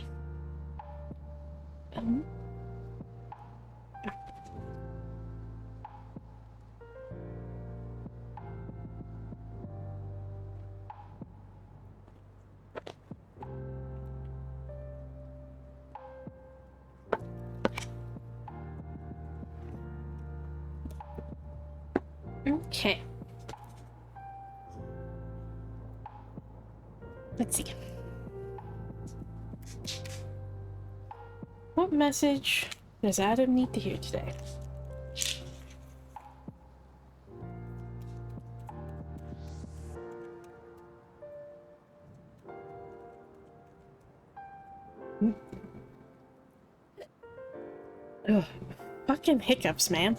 Speaker 1: Okay. Let's see. What message does Adam need to hear today? Ugh, fucking hiccups, man.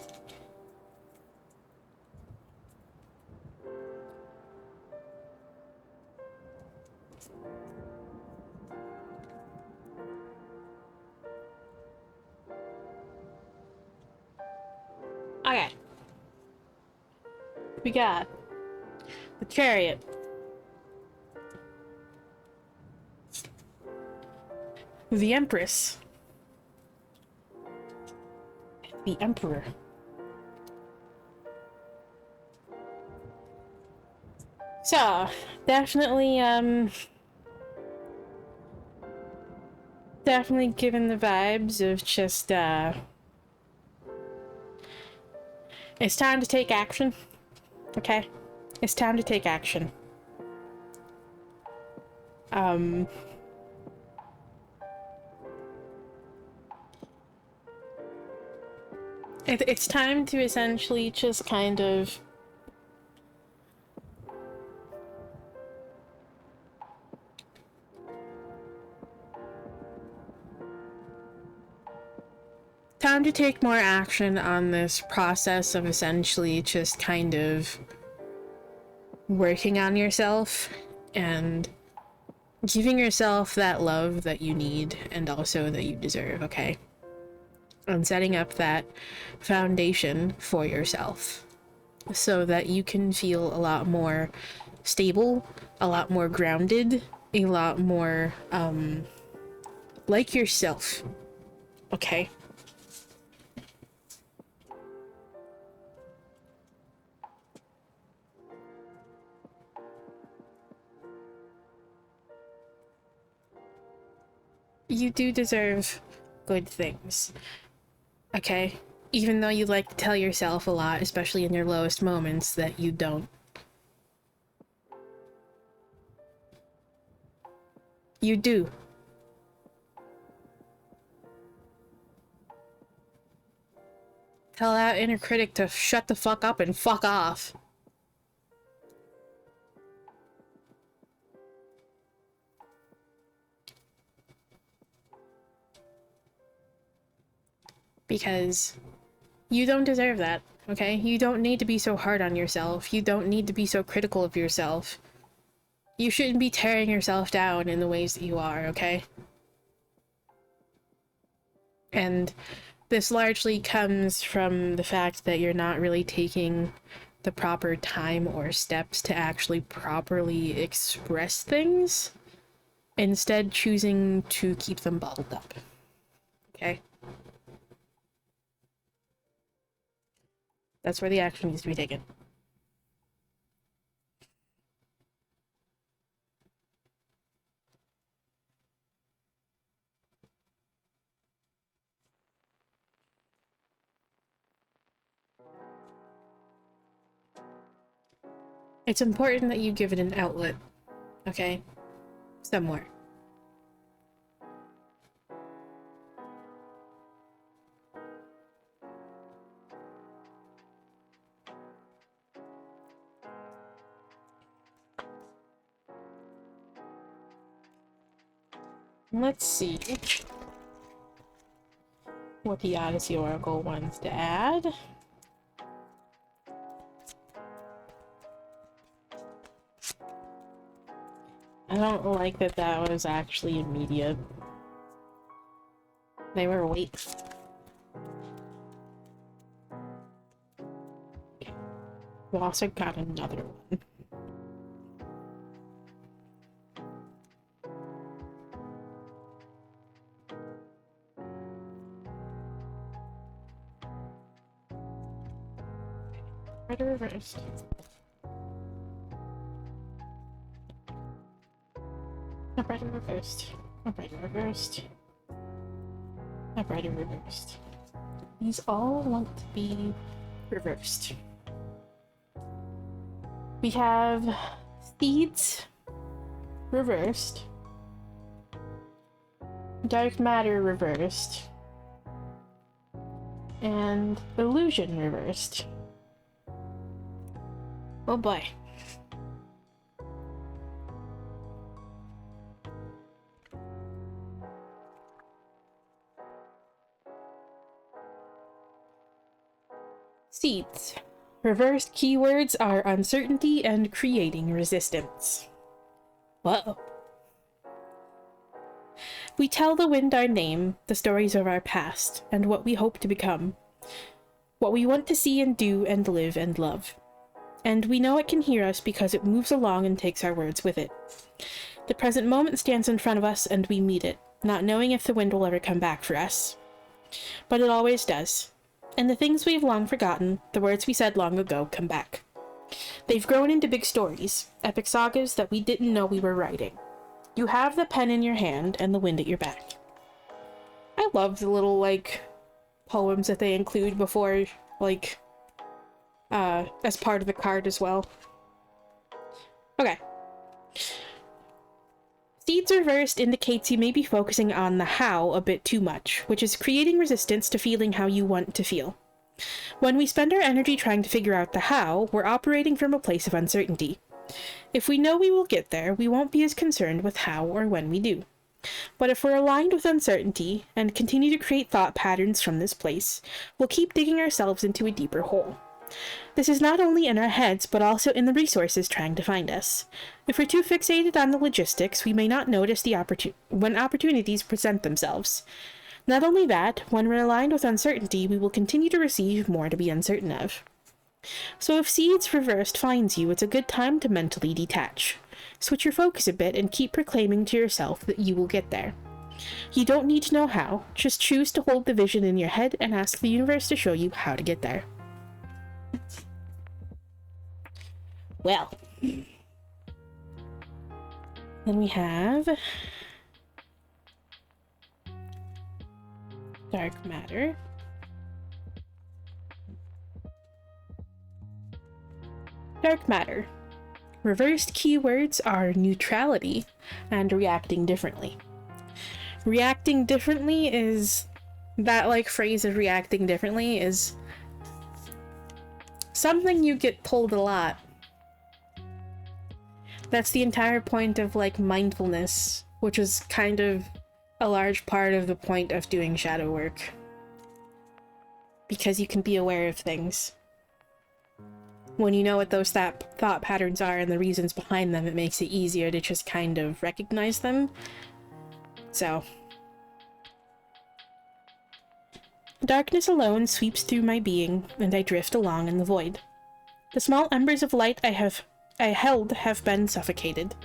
Speaker 1: Okay. We got the Chariot, the Empress, the Emperor. So, definitely, definitely given the vibes of just, it's time to take action, okay? It's time to take action. It's time to essentially just kind of time to take more action on this process of essentially just kind of working on yourself and giving yourself that love that you need and also that you deserve, okay? And setting up that foundation for yourself so that you can feel a lot more stable, a lot more grounded, a lot more like yourself, okay? You do deserve good things, okay? Even though you like to tell yourself a lot, especially in your lowest moments, that you don't. You do. Tell that inner critic to shut the fuck up and fuck off. Because you don't deserve that, okay? You don't need to be so hard on yourself. You don't need to be so critical of yourself. You shouldn't be tearing yourself down in the ways that you are, okay? And This largely comes from the fact that you're not really taking the proper time or steps to actually properly express things, instead choosing to keep them bottled up. Okay? That's where the action needs to be taken. It's important that you give it an outlet, okay? Somewhere. Let's see what the Odyssey Oracle wants to add. I don't like that that was actually immediate. They were weights. We also got another one. Right reversed. Upright and reversed. Upright and reversed. Upright and reversed. These all want to be reversed. We have seeds reversed. Dark matter reversed. And illusion reversed. Oh boy. Seeds. Reversed keywords are uncertainty and creating resistance. Whoa. We tell the wind our name, the stories of our past, and what we hope to become. What we want to see and do and live and love. And we know it can hear us because it moves along and takes our words with it. The present moment stands in front of us and we meet it, not knowing if the wind will ever come back for us. But it always does. And the things we've long forgotten, the words we said long ago, come back. They've grown into big stories, epic sagas that we didn't know we were writing. You have the pen in your hand and the wind at your back. I love the little, like, poems that they include before, like, as part of the card as well. Okay. Seeds reversed indicates you may be focusing on the how a bit too much, which is creating resistance to feeling how you want to feel. When we spend our energy trying to figure out the how, we're operating from a place of uncertainty. If we know we will get there, we won't be as concerned with how or when we do. But if we're aligned with uncertainty, and continue to create thought patterns from this place, we'll keep digging ourselves into a deeper hole. This is not only in our heads, but also in the resources trying to find us. If we're too fixated on the logistics, we may not notice the when opportunities present themselves. Not only that, when we're aligned with uncertainty, we will continue to receive more to be uncertain of. So if Seeds Reversed finds you, it's a good time to mentally detach. Switch your focus a bit and keep proclaiming to yourself that you will get there. You don't need to know how, just choose to hold the vision in your head and ask the universe to show you how to get there. Well, then we have Dark Matter. Dark Matter. Reversed keywords are neutrality and reacting differently. Reacting differently is, that like phrase of reacting differently is something you get pulled a lot. That's the entire point of, like, mindfulness, which is kind of a large part of the point of doing shadow work. Because you can be aware of things. When you know what those thought patterns are and the reasons behind them, it makes it easier to just kind of recognize them. So. Darkness alone sweeps through my being, and I drift along in the void. The small embers of light I held have been suffocated.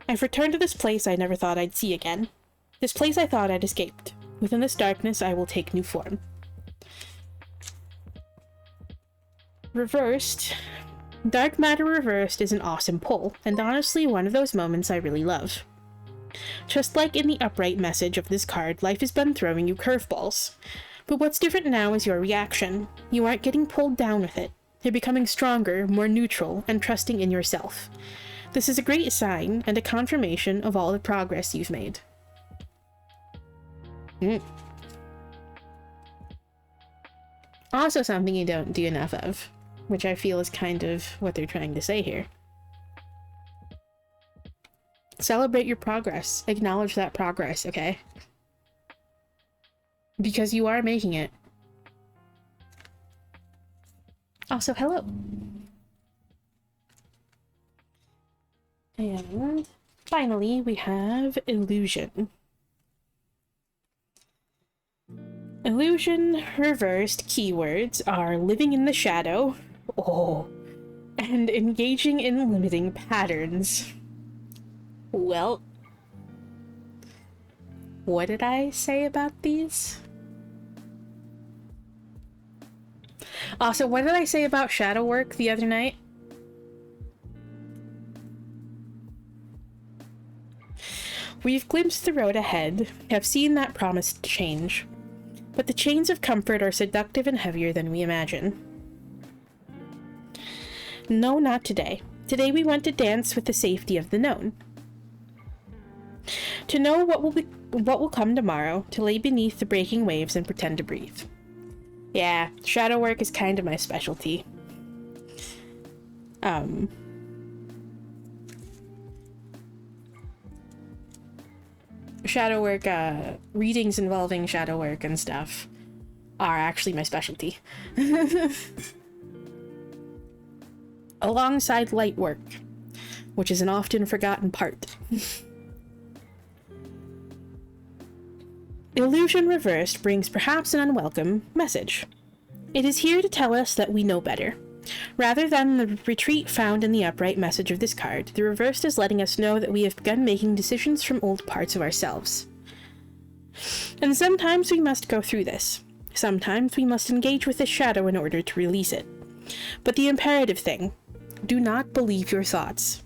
Speaker 1: I've returned to this place I never thought I'd see again. This place I thought I'd escaped. Within this darkness, I will take new form. Reversed. Dark Matter Reversed is an awesome pull, and honestly one of those moments I really love. Just like in the upright message of this card, life has been throwing you curveballs. But what's different now is your reaction. You aren't getting pulled down with it. You're becoming stronger, more neutral, and trusting in yourself. This is a great sign and a confirmation of all the progress you've made. Also something you don't do enough of, which I feel is kind of what they're trying to say here. Celebrate your progress. Acknowledge that progress, okay? Because you are making it. Also, hello. And finally, we have Illusion. Illusion reversed keywords are living in the shadow, and engaging in limiting patterns. Well, what did I say about these? Also, what did I say about shadow work the other night? We've glimpsed the road ahead, have seen that promised change. But the chains of comfort are seductive and heavier than we imagine. No, not today. Today we want to dance with the safety of the known. To know what will come tomorrow, to lay beneath the breaking waves and pretend to breathe. Yeah, shadow work is kind of my specialty. Shadow work, readings involving shadow work and stuff are actually my specialty. Alongside light work, which is an often forgotten part. Illusion Reversed brings perhaps an unwelcome message. It is here to tell us that we know better. Rather than the retreat found in the upright message of this card, the Reversed is letting us know that we have begun making decisions from old parts of ourselves. And sometimes we must go through this. Sometimes we must engage with this shadow in order to release it. But the imperative thing, do not believe your thoughts.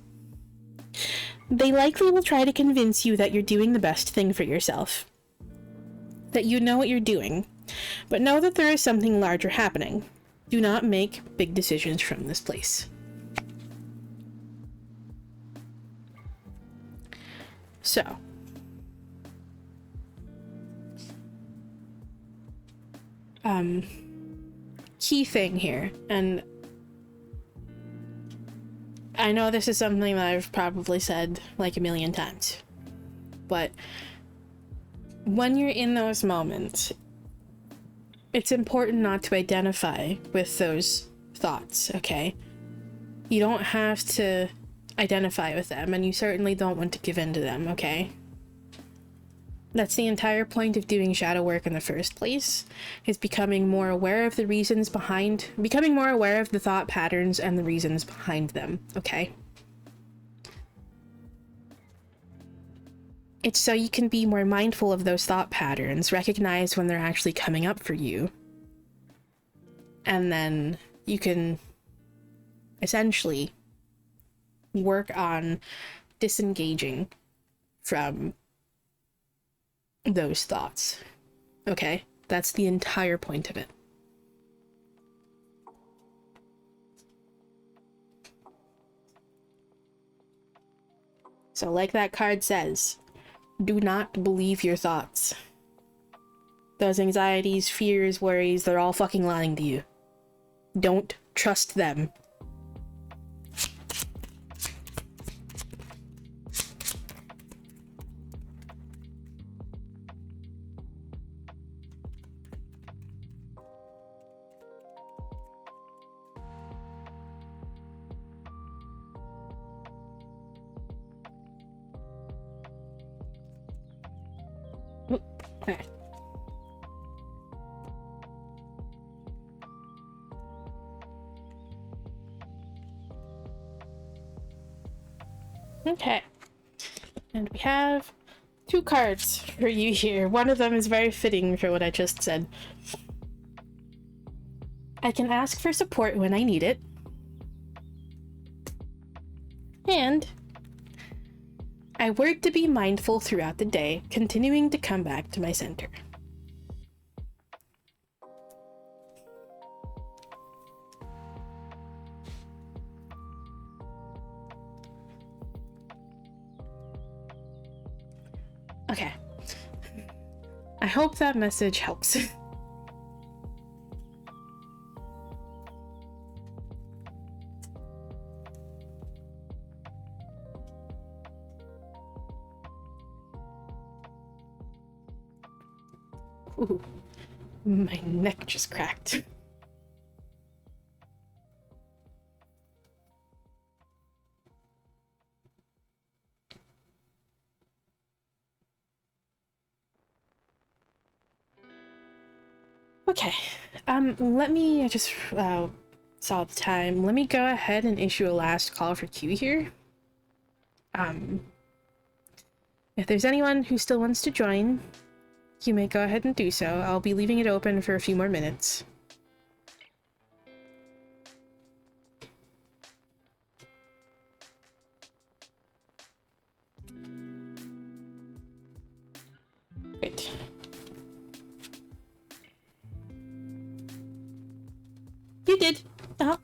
Speaker 1: They likely will try to convince you that you're doing the best thing for yourself. That you know what you're doing. But know that there is something larger happening. Do not make big decisions from this place. So. Key thing here, and I know this is something that I've probably said like a million times, but when you're in those moments, it's important not to identify with those thoughts, okay? You don't have to identify with them, and you certainly don't want to give in to them, okay? That's the entire point of doing shadow work in the first place, is becoming more aware of the thought patterns and the reasons behind them, okay? It's so you can be more mindful of those thought patterns, recognize when they're actually coming up for you, and then you can essentially work on disengaging from those thoughts. Okay? That's the entire point of it. So like that card says, do not believe your thoughts. Those anxieties, fears, worries, they're all fucking lying to you. Don't trust them. Okay. Okay. And we have 2 cards for you here. One of them is very fitting for what I just said. I can ask for support when I need it. And I work to be mindful throughout the day, continuing to come back to my center. Okay. I hope that message helps. Ooh, my neck just cracked. Okay, let me, I just saw the time. Let me go ahead and issue a last call for Q here. If there's anyone who still wants to join, you may go ahead and do so. I'll be leaving it open for a few more minutes. Great. You did. Uh-huh.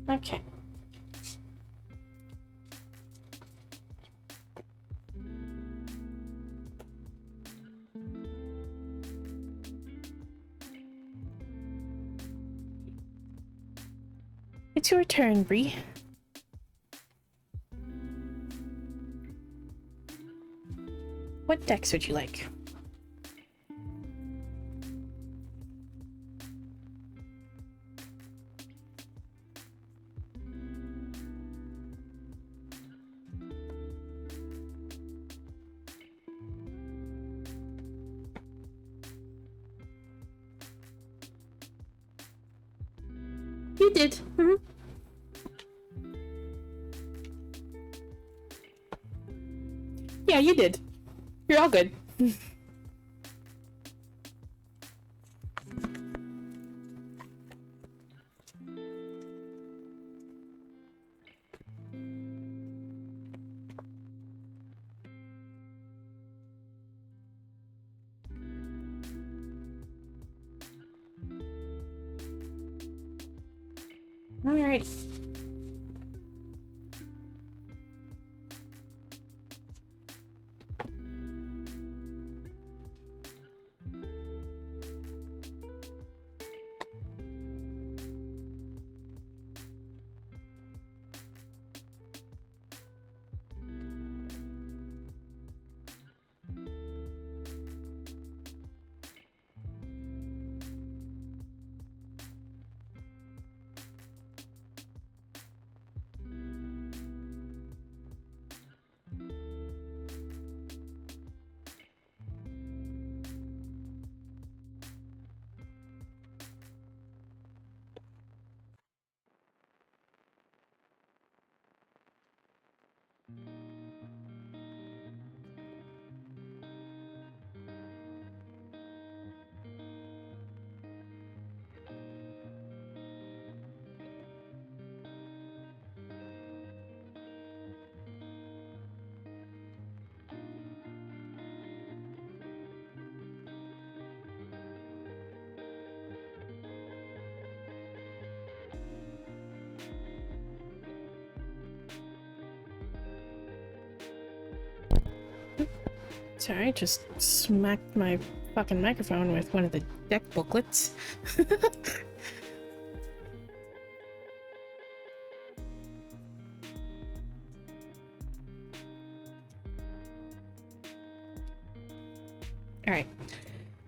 Speaker 1: Okay. It's your turn, Bree. What dex would you like? You did. Mm-hmm. Yeah, you did. You're all good. All right. Sorry, just smacked my fucking microphone with one of the deck booklets. Alright.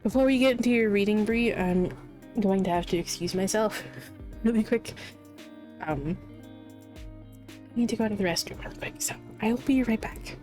Speaker 1: Before we get into your reading, Bree, going to have to excuse myself really quick. I need to go to the restroom real quick, so I'll be right back.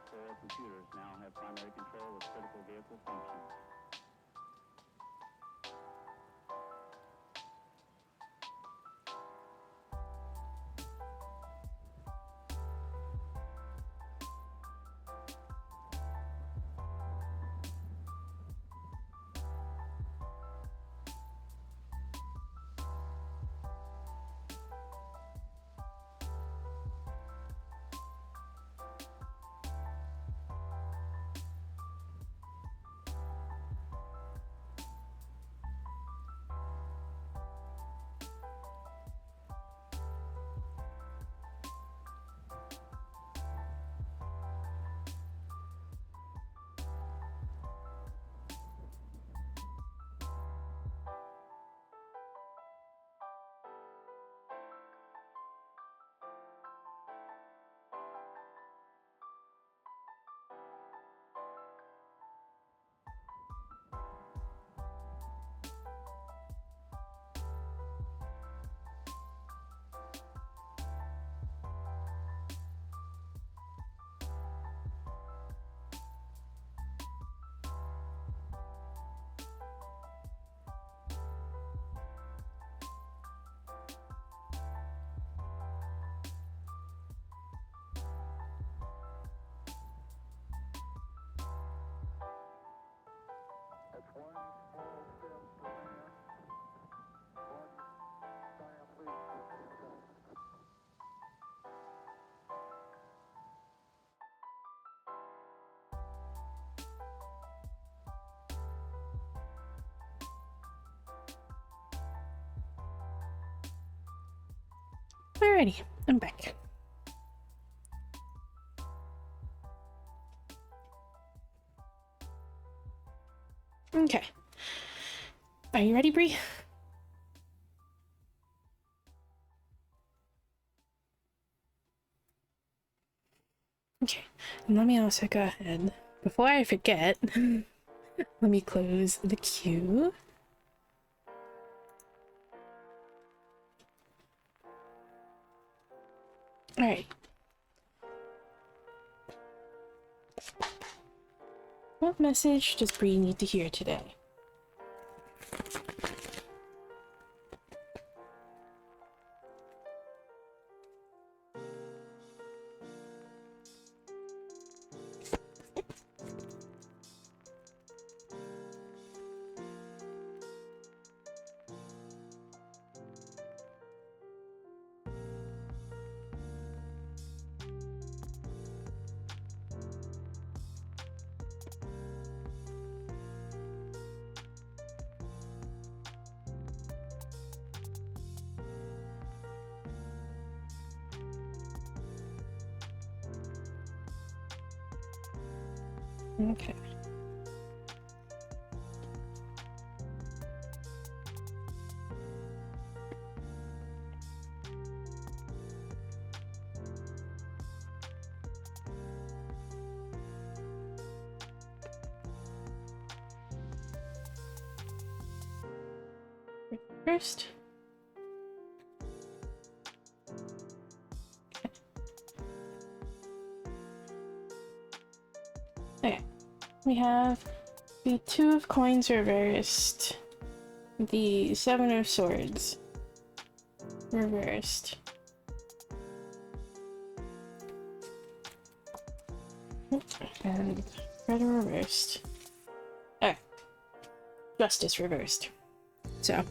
Speaker 2: Four computers now have primary control of critical vehicle functions.
Speaker 1: Alrighty, I'm back. Okay. Are you ready, Bree? let me also go ahead, before I forget, let me close the queue. Alright. What message does Bree need to hear today? Okay. First. Okay. We have the Two of Coins reversed, the Seven of Swords reversed, and Red reversed. Oh, Justice reversed. So,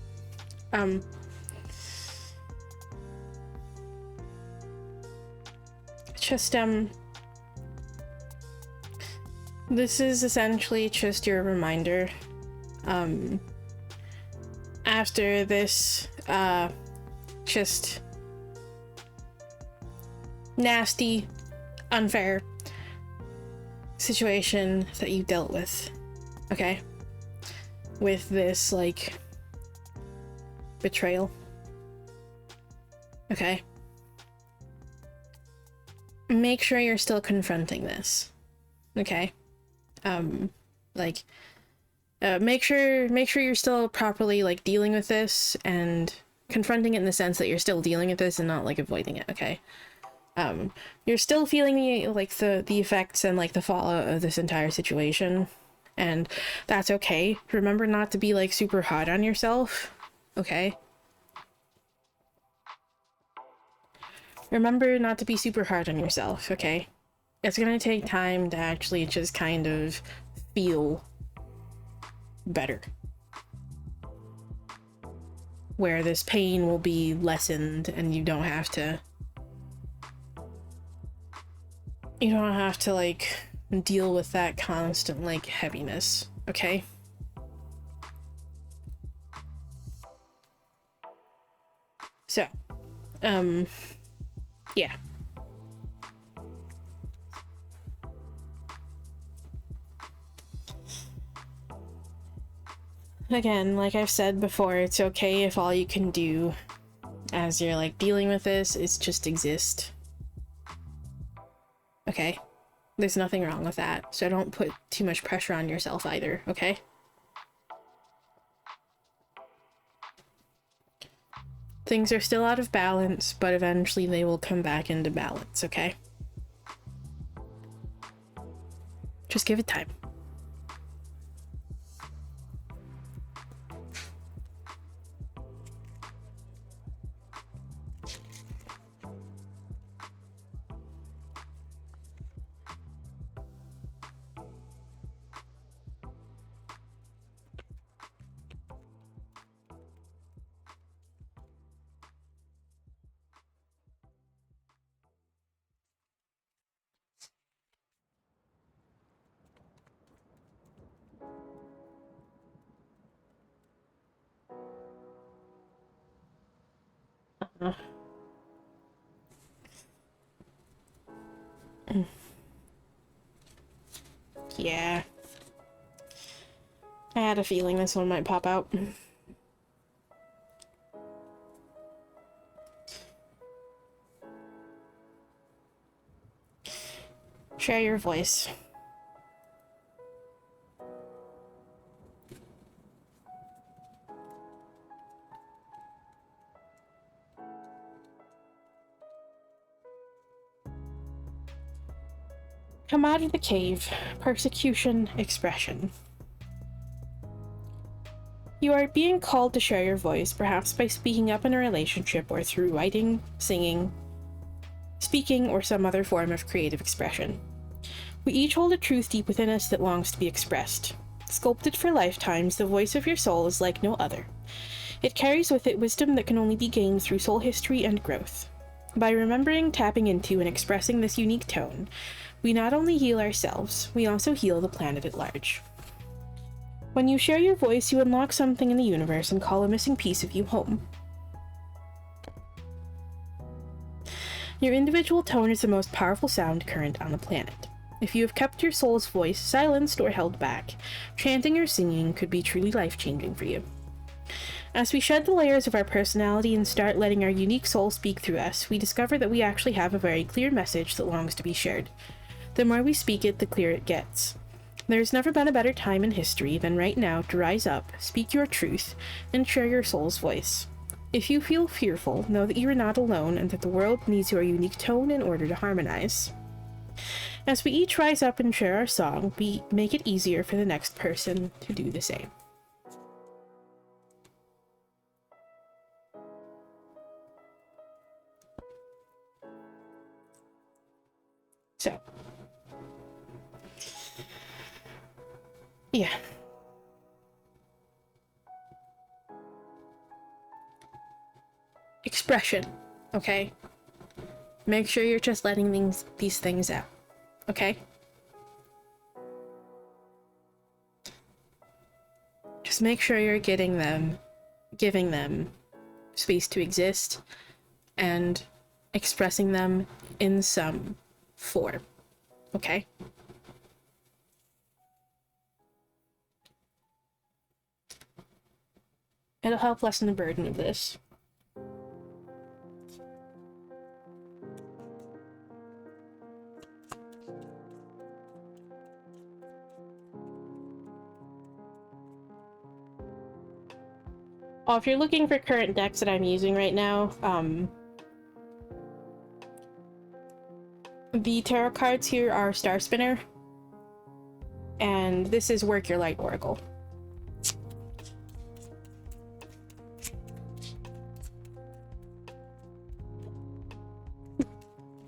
Speaker 1: just, this is essentially just your reminder. After this, just nasty, unfair situation that you dealt with, okay? With this, like, betrayal. Okay? Make sure you're still confronting this. Okay? Make sure you're still properly, like, dealing with this and confronting it in the sense that you're still dealing with this and not, like, avoiding it, okay? You're still feeling the effects and, like, the fallout of this entire situation, and that's okay. Remember not to be, like, super hard on yourself, okay? Remember not to be super hard on yourself, okay? It's gonna take time to actually just kind of feel better. Where this pain will be lessened and you don't have to, like, deal with that constant, like, heaviness, okay? So, yeah. Again, like I've said before, it's okay if all you can do as you're, like, dealing with this is just exist. Okay? There's nothing wrong with that, so don't put too much pressure on yourself either, okay? Things are still out of balance, but eventually they will come back into balance, okay? Just give it time. Yeah. I had a feeling this one might pop out. share your voice. Come out of the cave. Persecution expression. You are being called to share your voice, perhaps by speaking up in a relationship or through writing, singing, speaking, or some other form of creative expression. We each hold a truth deep within us that longs to be expressed. Sculpted for lifetimes, the voice of your soul is like no other. It carries with it wisdom that can only be gained through soul history and growth. By remembering, tapping into, and expressing this unique tone, we not only heal ourselves, we also heal the planet at large. When you share your voice, you unlock something in the universe and call a missing piece of you home. Your individual tone is the most powerful sound current on the planet. If you have kept your soul's voice silenced or held back, chanting or singing could be truly life-changing for you. As we shed the layers of our personality and start letting our unique soul speak through us, we discover that we actually have a very clear message that longs to be shared. The more we speak it, the clearer it gets. There's never been a better time in history than right now to rise up, speak your truth, and share your soul's voice. If you feel fearful, know that you are not alone and that the world needs your unique tone in order to harmonize. As we each rise up and share our song, we make it easier for the next person to do the same. So, yeah. Expression, okay? Make sure you're just letting these things out, okay? Just make sure you're giving them space to exist and expressing them in some form, okay? It'll help lessen the burden of this. Oh, if you're looking for current decks that I'm using right now, the tarot cards here are Star Spinner, and this is Work Your Light Oracle.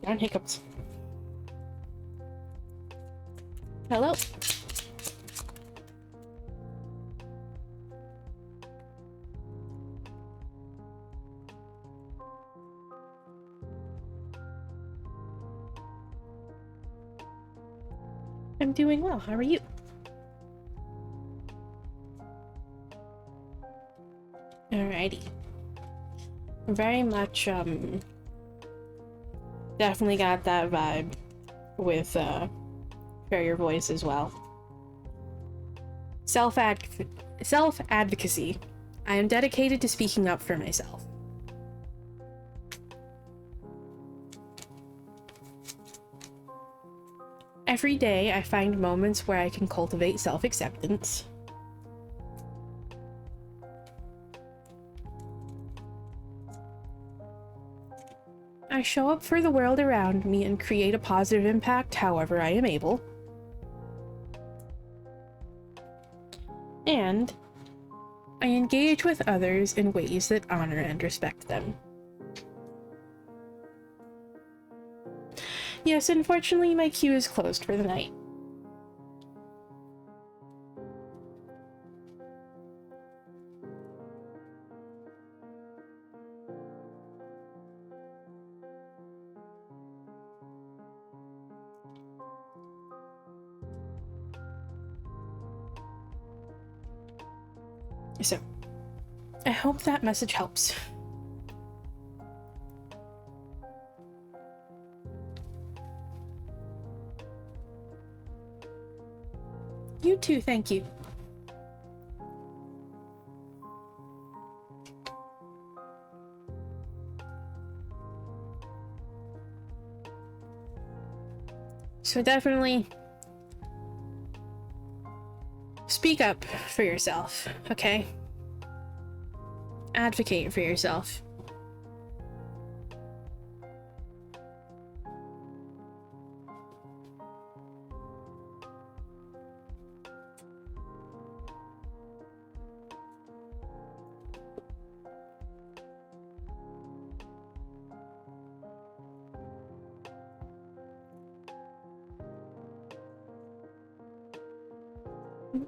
Speaker 1: Darn hiccups. Hello. I'm doing well. How are you? Alrighty. Very much, definitely got that vibe with, Share Your Voice as well. Self-advocacy. I am dedicated to speaking up for myself. Every day, I find moments where I can cultivate self-acceptance. I show up for the world around me and create a positive impact however I am able. And I engage with others in ways that honor and respect them. Yes, unfortunately, my queue is closed for the night. So, I hope that message helps. You too, thank you. So definitely speak up for yourself, okay? Advocate for yourself.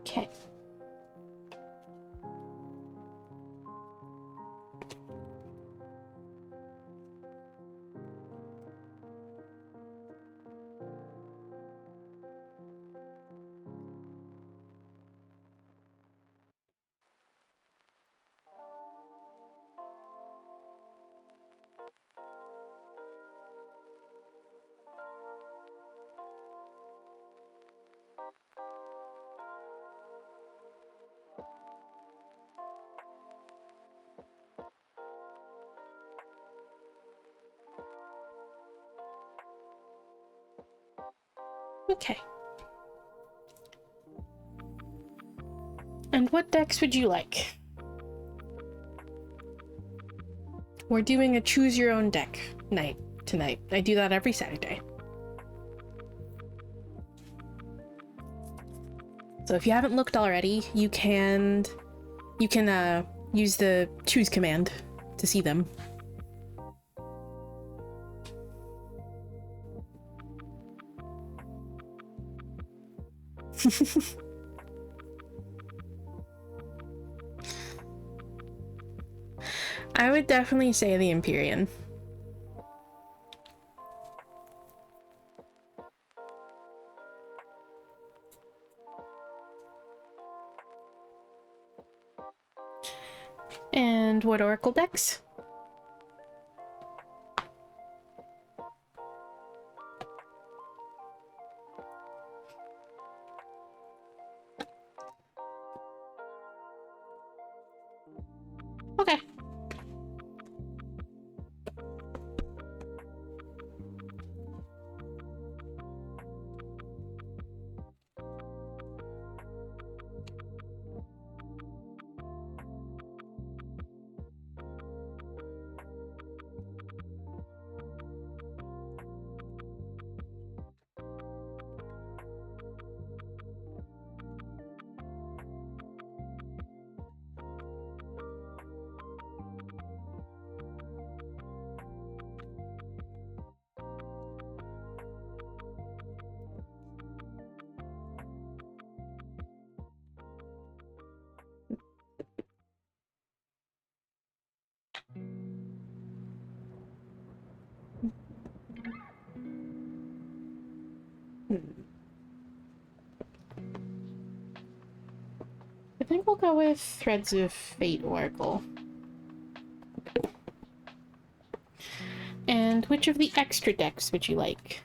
Speaker 1: Okay. Okay. And what decks would you like? We're doing a choose your own deck night tonight. I do that every Saturday. So if you haven't looked already, you can use the choose command to see them. I would definitely say the Empyrean. And what Oracle decks? Okay. I think we'll go with Threads of Fate Oracle. And which of the extra decks would you like?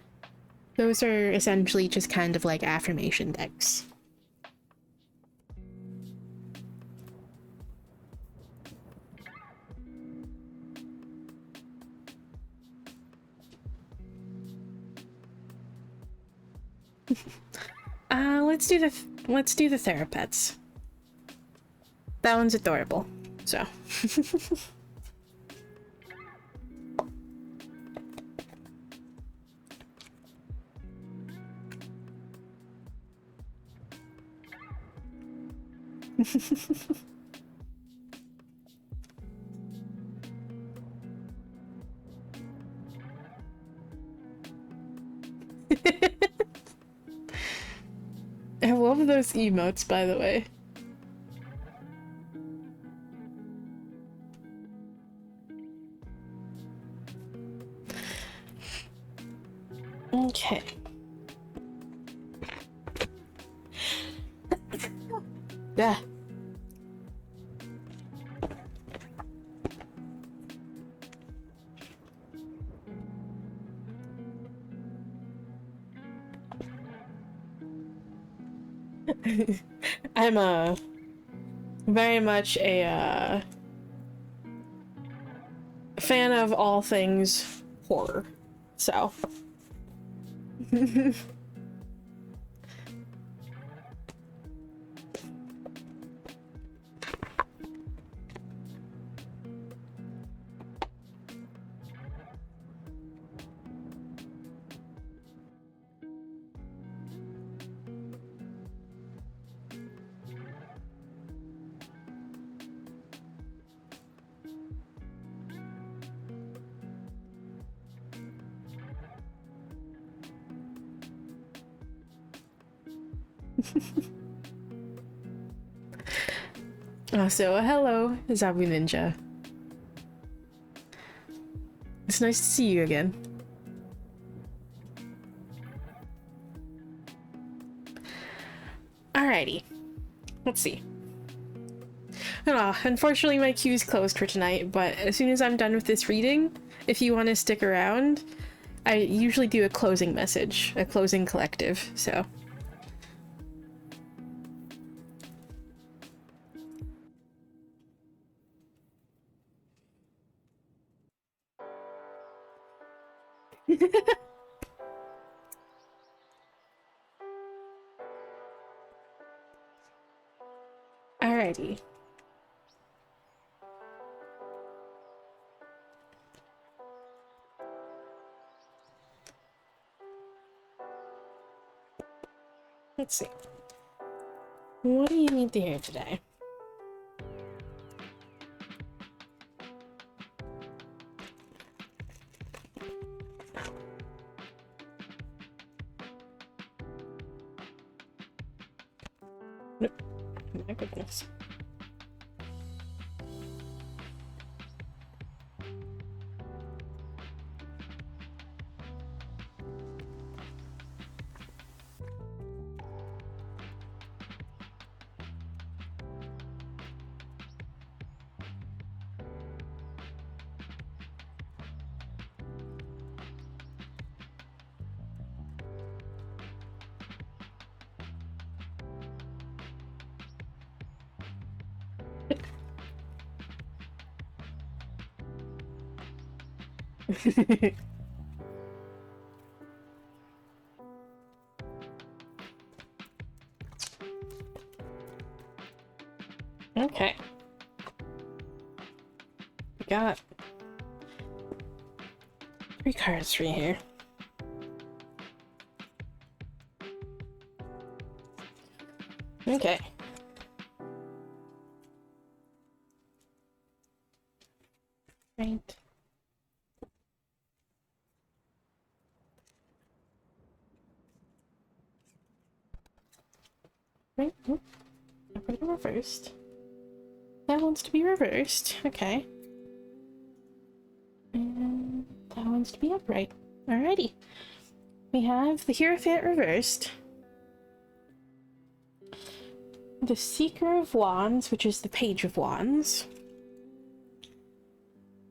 Speaker 1: Those are essentially just kind of like affirmation decks. Let's do the Thera-pets. That one's adorable. So. I love those emotes, by the way. Okay. Yeah. I'm very much a fan of all things horror, so So hello, Zabu Ninja. It's nice to see you again. Alrighty, let's see. Unfortunately my queue's closed for tonight, but as soon as I'm done with this reading, if you want to stick around, I usually do a closing message, a closing collective, so. Alrighty. Let's see. What do you need to hear today? Nope. My goodness. Okay. We got 3 cards for you here. Okay. Right. Right. Oh, I'm putting it reversed. That wants to be reversed. Okay. And that wants to be upright. Alrighty. We have the Hierophant reversed. The Seeker of Wands, which is the Page of Wands.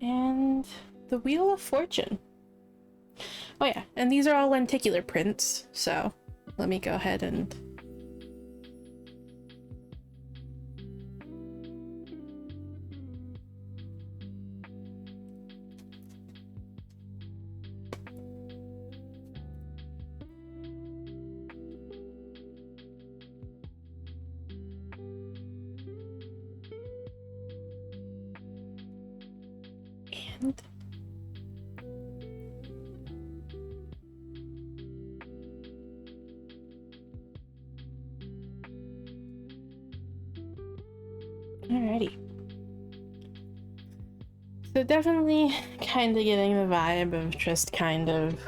Speaker 1: And the Wheel of Fortune. Oh yeah, and these are all lenticular prints, so let me go ahead and... And... Alrighty. So definitely kind of getting the vibe of just kind of,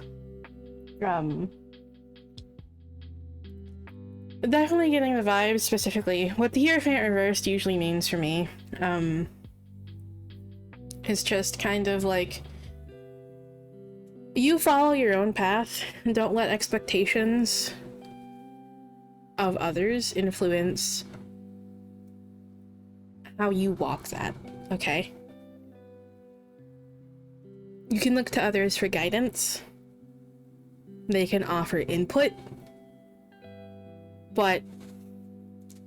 Speaker 1: definitely getting the vibe specifically. What the Hierophant reversed usually means for me, is just kind of like, you follow your own path and don't let expectations of others influence how you walk that, okay? You can look to others for guidance. They can offer input. But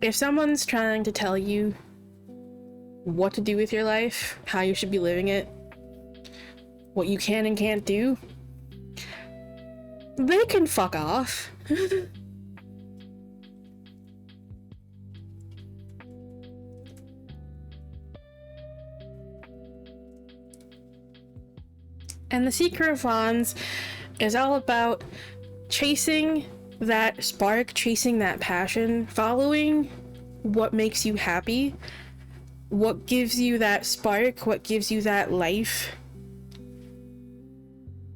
Speaker 1: if someone's trying to tell you what to do with your life, how you should be living it, what you can and can't do, they can fuck off. And the Seeker of Wands is all about chasing that spark, chasing that passion, following what makes you happy, what gives you that spark, what gives you that life,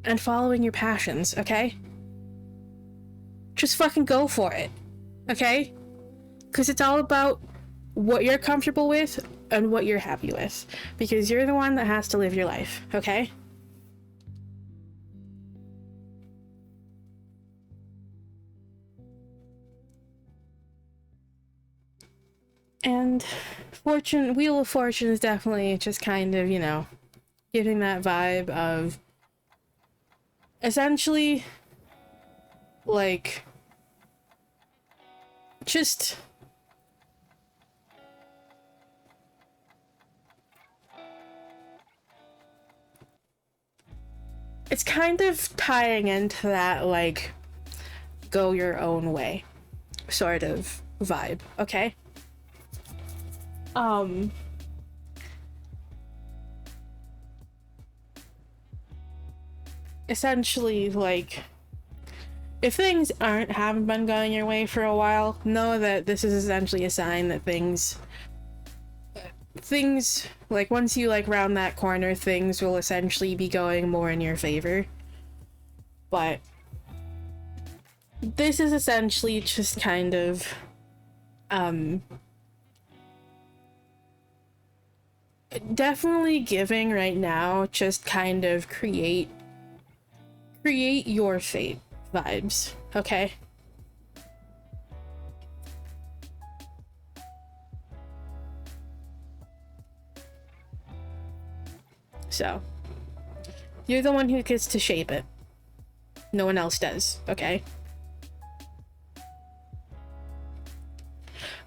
Speaker 1: and following your passions, okay? Just fucking go for it. Okay? Because it's all about what you're comfortable with and what you're happy with. Because you're the one that has to live your life, okay? And Wheel of Fortune is definitely just kind of, you know, giving that vibe of essentially, like, just it's kind of tying into that, like, go your own way sort of vibe, okay? Essentially, like, if things haven't been going your way for a while, know that this is essentially a sign that things, like, once you, like, round that corner, things will essentially be going more in your favor. But this is essentially just kind of, definitely giving right now, just kind of create your fate vibes, okay? So, you're the one who gets to shape it. No one else does, okay?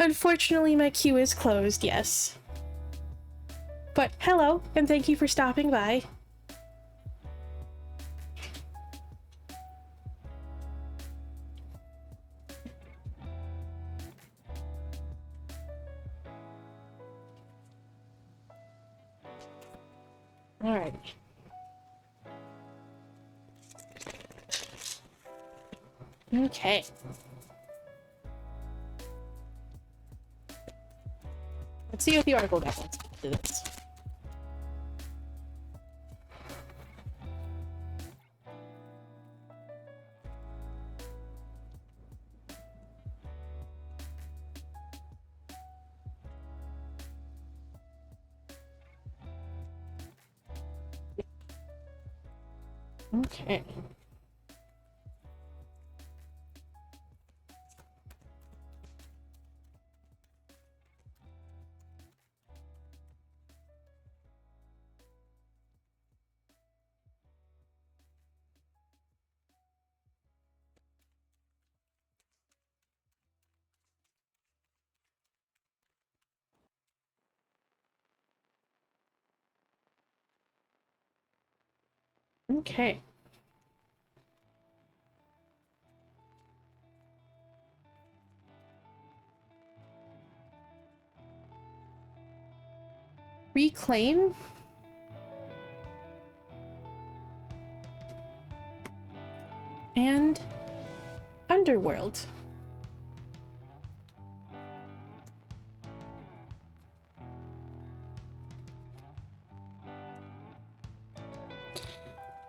Speaker 1: Unfortunately, my queue is closed, yes. But hello, and thank you for stopping by. Alright. Okay. Let's see what the article got to do this. Okay. Okay. Reclaim? And Underworld.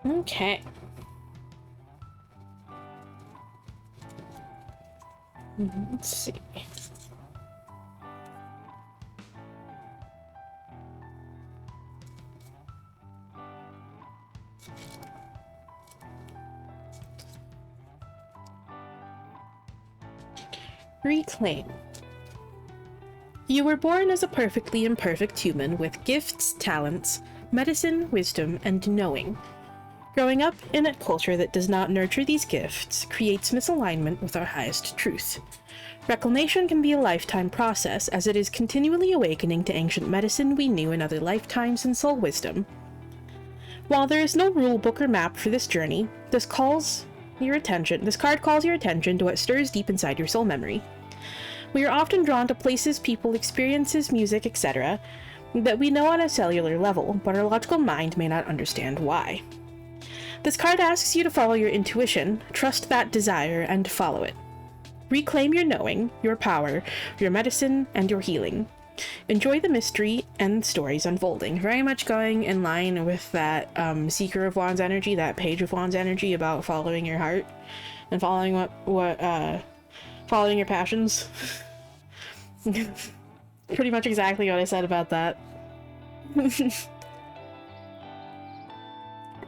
Speaker 1: Okay. Let's see. Reclaim. You were born as a perfectly imperfect human with gifts, talents, medicine, wisdom, and knowing. Growing up in a culture that does not nurture these gifts creates misalignment with our highest truth. Reclamation can be a lifetime process, as it is continually awakening to ancient medicine we knew in other lifetimes and soul wisdom. While there is no rule book or map for this journey, this card calls your attention to what stirs deep inside your soul memory. We are often drawn to places, people, experiences, music, etc., that we know on a cellular level, but our logical mind may not understand why. This card asks you to follow your intuition, trust that desire, and follow it. Reclaim your knowing, your power, your medicine, and your healing. Enjoy the mystery and stories unfolding. Very much going in line with that Seeker of Wands energy, that Page of Wands energy about following your heart and following Following your passions. Pretty much exactly what I said about that.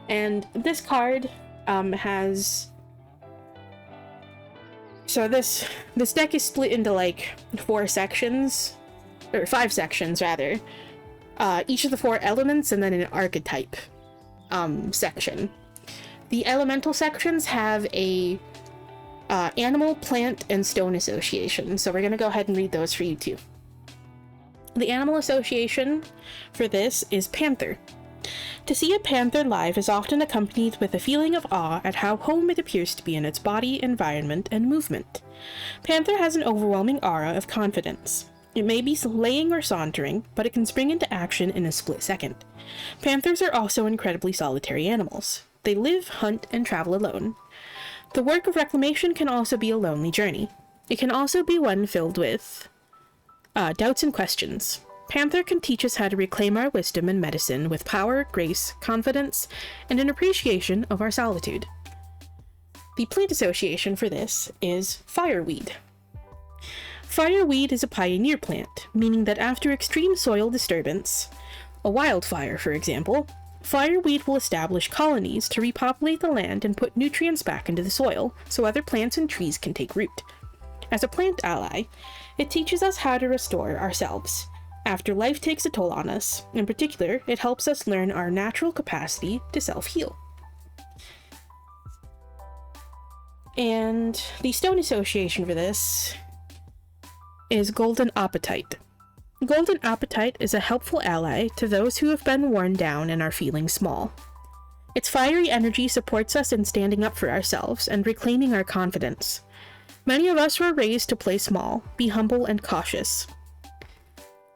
Speaker 1: And this card has... So this deck is split into like 4 sections, or 5 sections rather. Each of the 4 elements and then an archetype section. The elemental sections have a animal, plant, and stone association, so we're gonna go ahead and read those for you too. The animal association for this is panther. To see a panther live is often accompanied with a feeling of awe at how home it appears to be in its body, environment, and movement. Panther has an overwhelming aura of confidence. It may be laying or sauntering, but it can spring into action in a split second. Panthers are also incredibly solitary animals. They live, hunt, and travel alone. The work of reclamation can also be a lonely journey. It can also be one filled with doubts and questions. Panther can teach us how to reclaim our wisdom and medicine with power, grace, confidence, and an appreciation of our solitude. The plant association for this is fireweed. Fireweed is a pioneer plant, meaning that after extreme soil disturbance, a wildfire for example, fireweed will establish colonies to repopulate the land and put nutrients back into the soil so other plants and trees can take root. As a plant ally, it teaches us how to restore ourselves after life takes a toll on us. In particular, it helps us learn our natural capacity to self-heal. And the stone association for this is golden apatite. Golden apatite is a helpful ally to those who have been worn down and are feeling small. Its fiery energy supports us in standing up for ourselves and reclaiming our confidence. Many of us were raised to play small, be humble and cautious.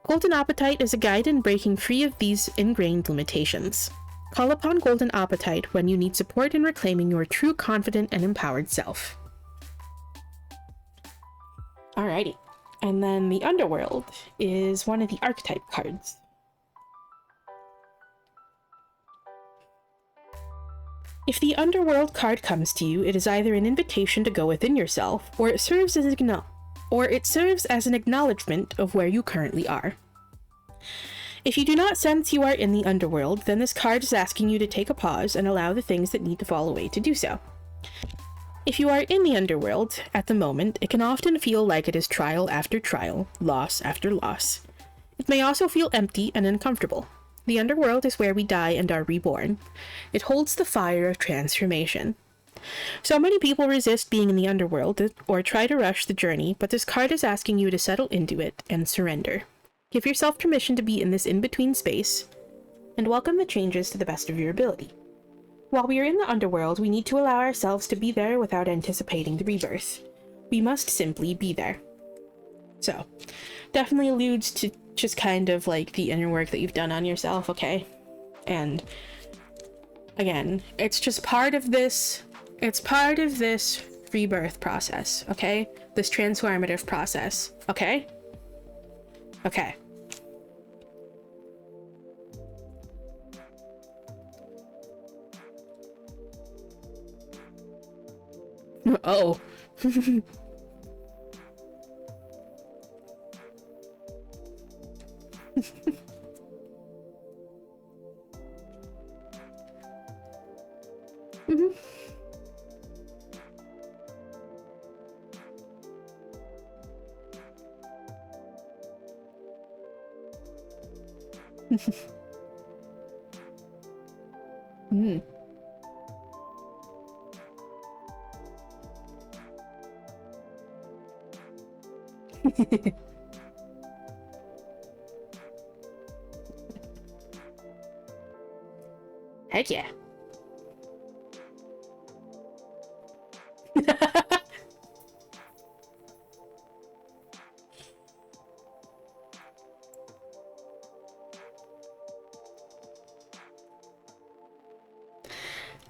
Speaker 1: Golden apatite is a guide in breaking free of these ingrained limitations. Call upon golden apatite when you need support in reclaiming your true confident and empowered self. Alrighty. And then the Underworld is one of the archetype cards. If the Underworld card comes to you, it is either an invitation to go within yourself, or it serves as an acknowledgement of where you currently are. If you do not sense you are in the Underworld, then this card is asking you to take a pause and allow the things that need to fall away to do so. If you are in the Underworld, at the moment, it can often feel like it is trial after trial, loss after loss. It may also feel empty and uncomfortable. The Underworld is where we die and are reborn. It holds the fire of transformation. So many people resist being in the Underworld or try to rush the journey, but this card is asking you to settle into it and surrender. Give yourself permission to be in this in-between space, and welcome the changes to the best of your ability. While we are in the Underworld, we need to allow ourselves to be there without anticipating the rebirth. We must simply be there. So, definitely alludes to just kind of like the inner work that you've done on yourself, okay? And again, it's just part of this, rebirth process, okay? This transformative process, okay? Okay. Oh. Mm. Heck yeah.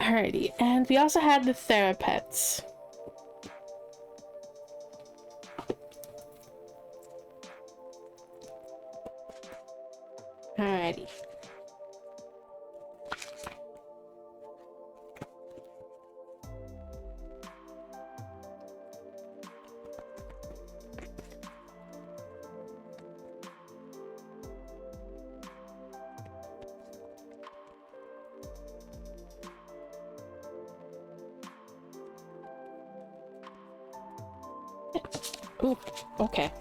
Speaker 1: Alrighty, and we also had the Thera-pets. Alrighty. Ooh, okay.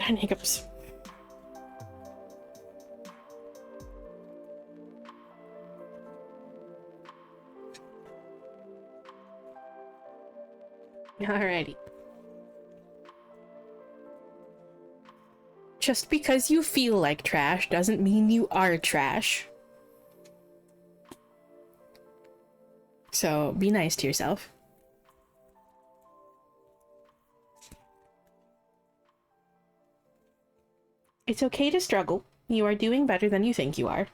Speaker 1: And hiccups. Alrighty. Just because you feel like trash doesn't mean you are trash. So be nice to yourself. It's okay to struggle. You are doing better than you think you are.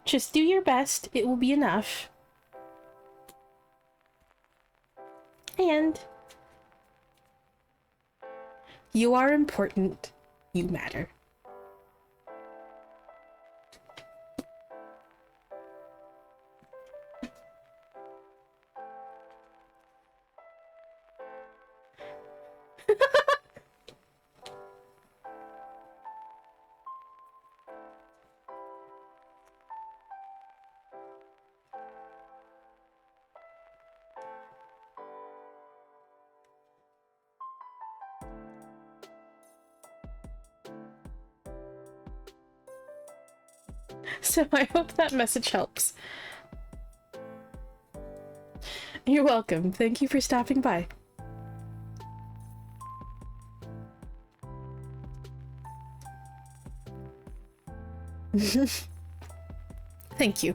Speaker 1: Just do your best. It will be enough. And you are important. You matter. So I hope that message helps. You're welcome. Thank you for stopping by. Thank you.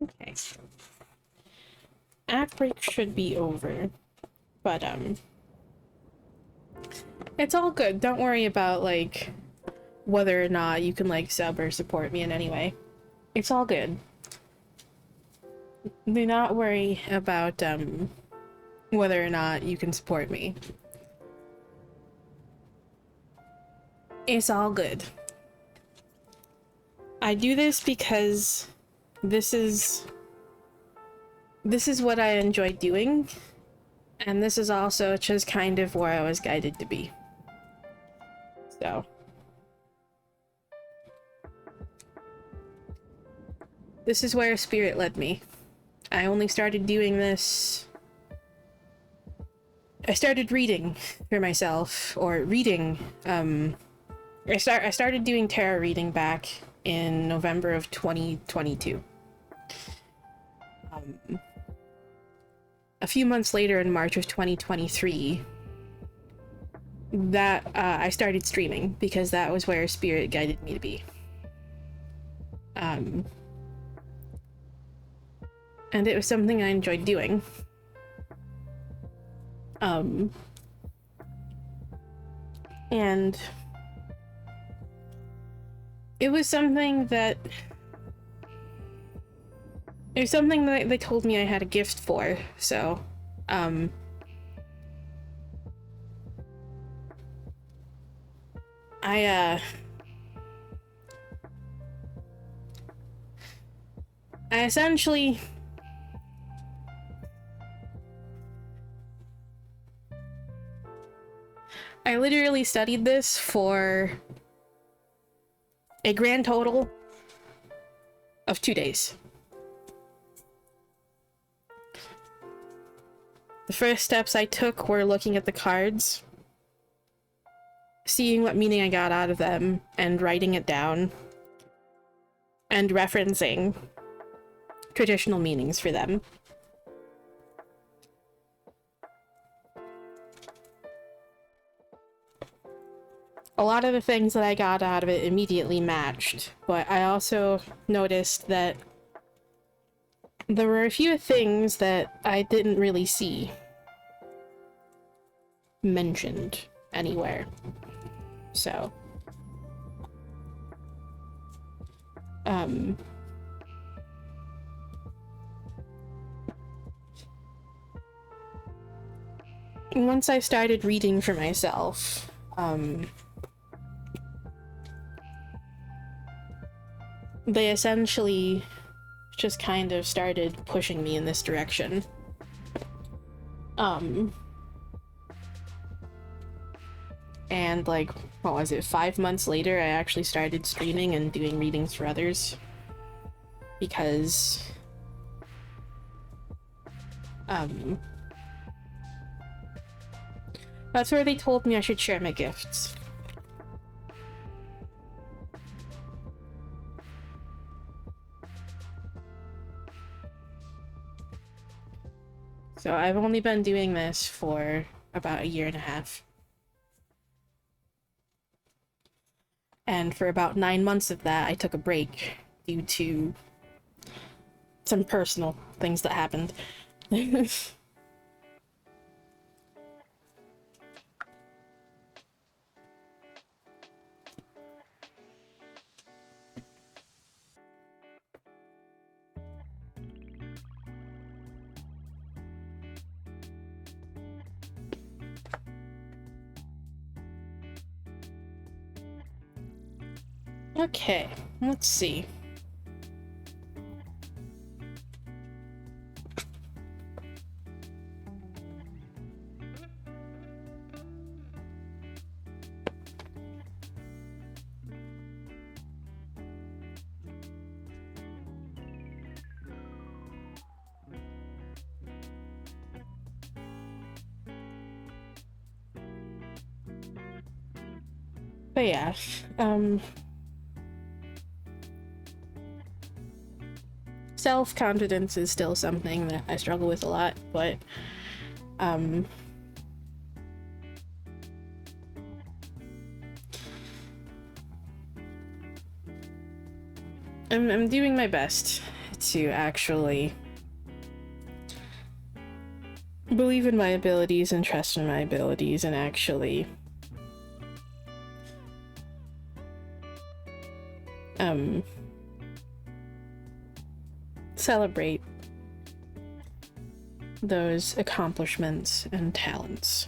Speaker 1: Okay. Act break should be over, but it's all good. Don't worry about like whether or not you can like sub or support me in any way. It's all good. Do not worry about whether or not you can support me. It's all good. I do this because this is what I enjoy doing, and this is also just kind of where I was guided to be. So this is where spirit led me. I only started doing this. I started reading for myself, or reading. I started doing tarot reading back in November of 2022. A few months later, in March of 2023, that I started streaming because that was where spirit guided me to be. And it was something I enjoyed doing. And it was something that they told me I had a gift for, so I essentially... I literally studied this for a grand total of 2 days. The first steps I took were looking at the cards, seeing what meaning I got out of them, and writing it down, and referencing traditional meanings for them. A lot of the things that I got out of it immediately matched, but I also noticed that there were a few things that I didn't really see mentioned anywhere. So, once I started reading for myself, they essentially just kind of started pushing me in this direction. And like, what was it, 5 months later, I actually started streaming and doing readings for others. Because, that's where they told me I should share my gifts. So I've only been doing this for about 1.5 years. And for about 9 months of that, I took a break due to some personal things that happened. Okay, let's see. But yeah, self-confidence is still something that I struggle with a lot, but I'm doing my best to actually believe in my abilities and trust in my abilities and actually celebrate those accomplishments and talents.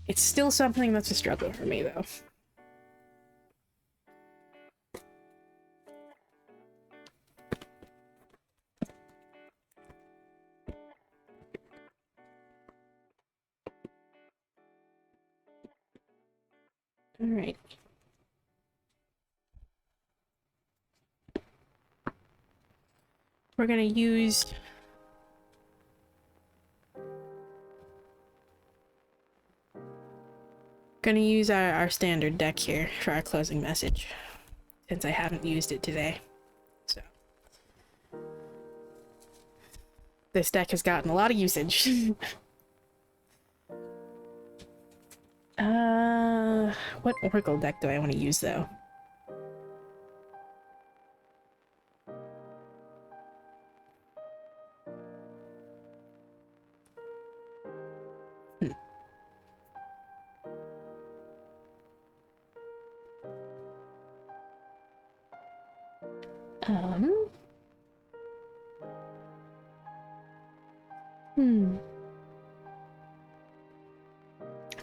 Speaker 1: It's still something that's a struggle for me, though. All right. We're gonna use our standard deck here for our closing message, since I haven't used it today. So this deck has gotten a lot of usage. What Oracle deck do I want to use, though? I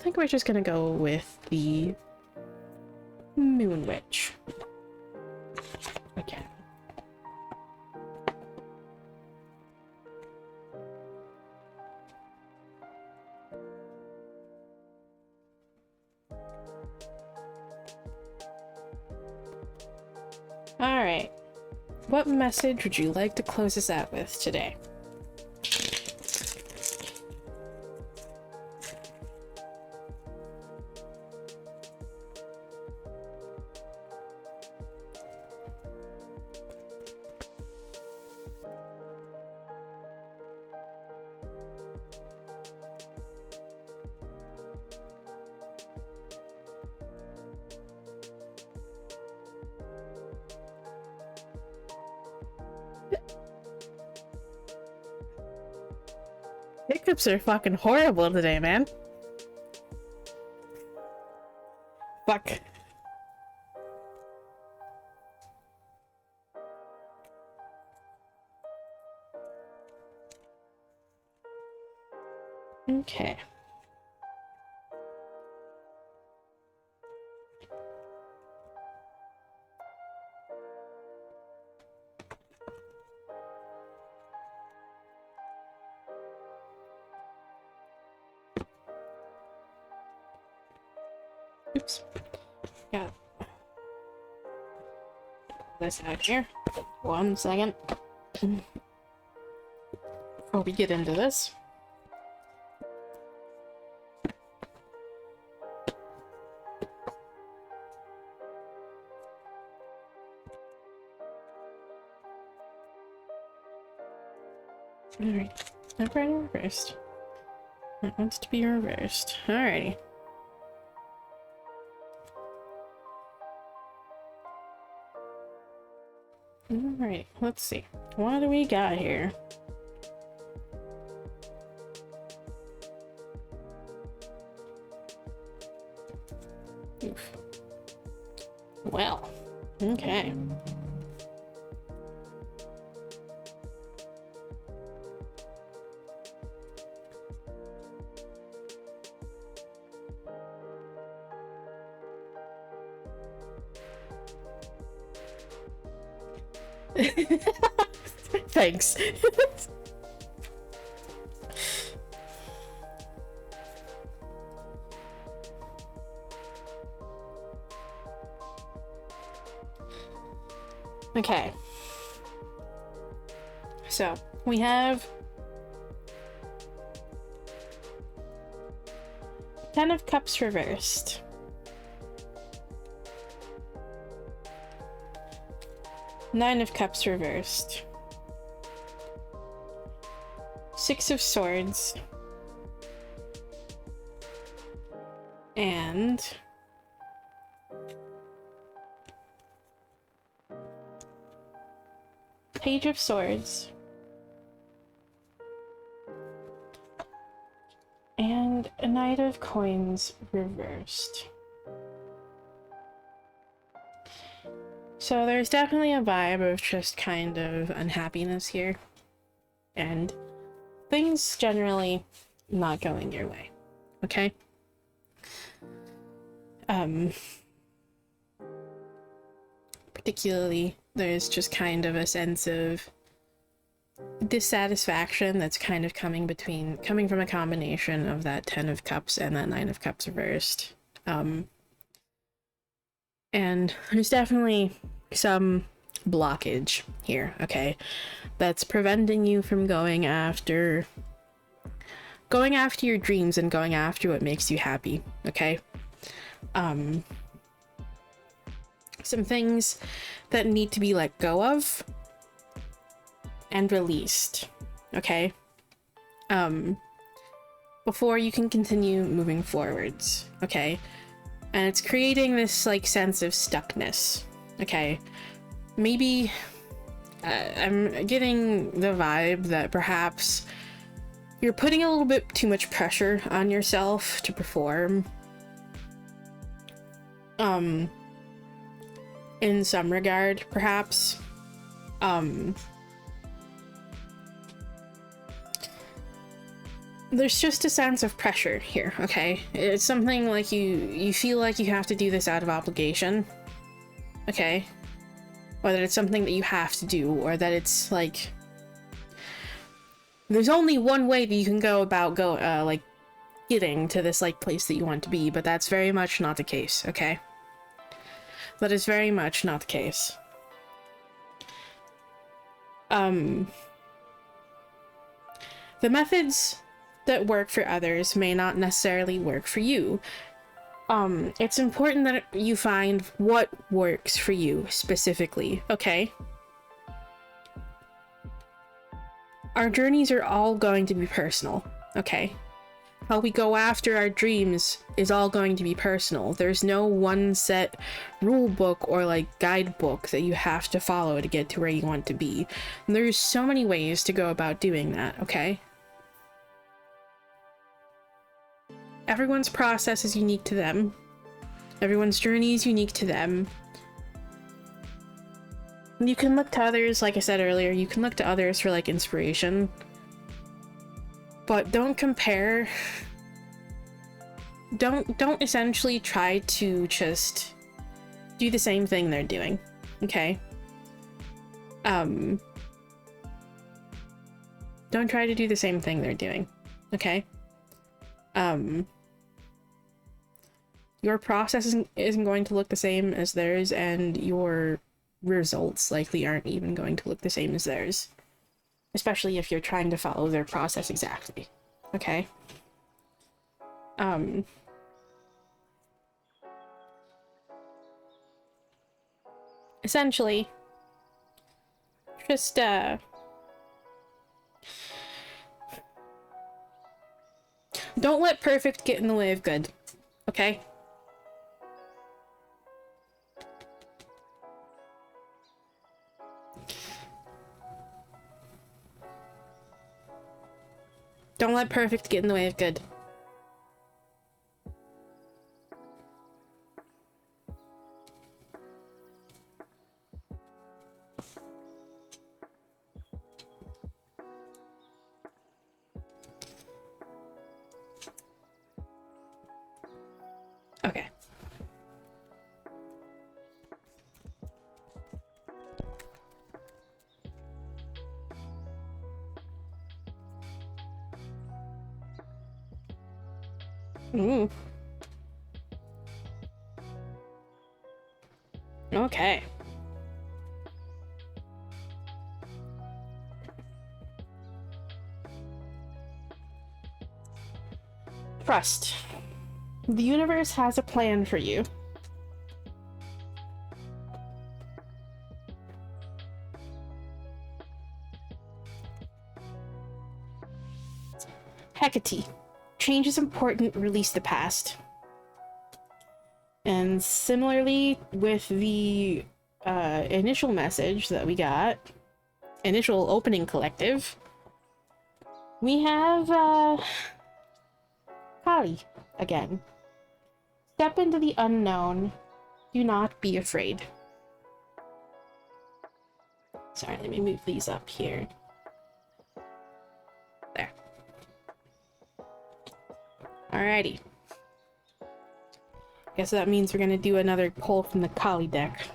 Speaker 1: think we're just gonna go with the Moon Witch. again. Alright. What message would you like to close us out with today? Hiccups are fucking horrible today, man. Fuck. Okay. Oops. Got this out here. 1 second. Before we get into this. Alright. Upright and reversed. That wants to be reversed. Alrighty. Alright, let's see. What do we got here? Oof. Well, okay. Thanks. Okay. So, we have 10 of Cups reversed. Nine of Cups reversed. 6 of Swords. And Page of Swords. And a Knight of Coins reversed. So there's definitely a vibe of just kind of unhappiness here. And things generally not going your way. Okay? Particularly, there's just kind of a sense of dissatisfaction that's kind of coming from a combination of that 10 of Cups and that 9 of Cups reversed. And there's definitely some blockage here, okay? That's preventing you from going after your dreams and going after what makes you happy, okay? Some things that need to be let go of and released, okay? Before you can continue moving forwards, okay? And it's creating this, like, sense of stuckness, okay? Maybe, I'm getting the vibe that perhaps you're putting a little bit too much pressure on yourself to perform. In some regard, perhaps. There's just a sense of pressure here, okay? It's something like you feel like you have to do this out of obligation, okay? or that it's something that you have to do, or that it's like there's only one way that you can go about like getting to this like place that you want to be, but that's very much not the case, okay? That is very much not the case. The methods that work for others may not necessarily work for you. It's important that you find what works for you specifically, okay? Our journeys are all going to be personal, okay? How we go after our dreams is all going to be personal. There's no one set rule book or like guidebook that you have to follow to get to where you want to be. And there's so many ways to go about doing that, okay? Everyone's process is unique to them. Everyone's journey is unique to them. You can look to others, like I said earlier, you can look to others for like inspiration. But don't compare. Don't essentially try to just do the same thing they're doing, okay? Don't try to do the same thing they're doing, okay? Your process isn't going to look the same as theirs, and your results likely aren't even going to look the same as theirs. Especially if you're trying to follow their process exactly. Okay? Essentially, just, don't let perfect get in the way of good. Okay? Don't let perfect get in the way of good. Okay. Ooh. Okay. Trust. The universe has a plan for you. Hecate. Change is important, release the past. And similarly with the initial message that we got, initial opening collective, we have Kali again. Step into the unknown. Do not be afraid. Sorry, let me move these up here. There. Alrighty. Guess that means we're gonna do another pull from the Kali deck.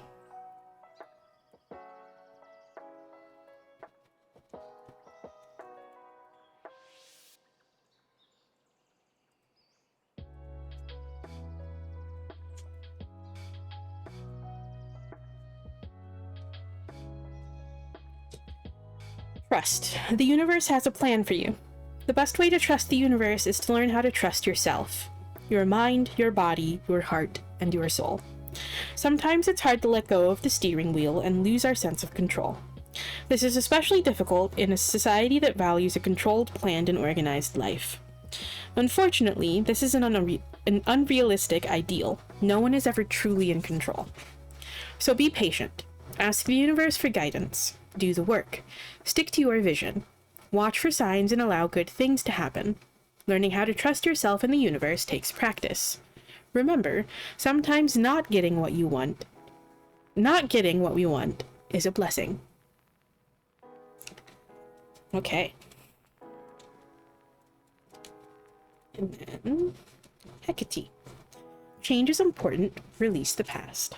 Speaker 1: Trust. The universe has a plan for you. The best way to trust the universe is to learn how to trust yourself. Your mind, your body, your heart, and your soul. Sometimes it's hard to let go of the steering wheel and lose our sense of control. This is especially difficult in a society that values a controlled, planned, and organized life. Unfortunately, this is an unrealistic ideal. No one is ever truly in control. So be patient. Ask the universe for guidance. Do the work. Stick to your vision. Watch for signs and allow good things to happen. Learning how to trust yourself and the universe takes practice. Remember, sometimes not getting what we want is a blessing. Okay. And then Hecate. Change is important, release the past.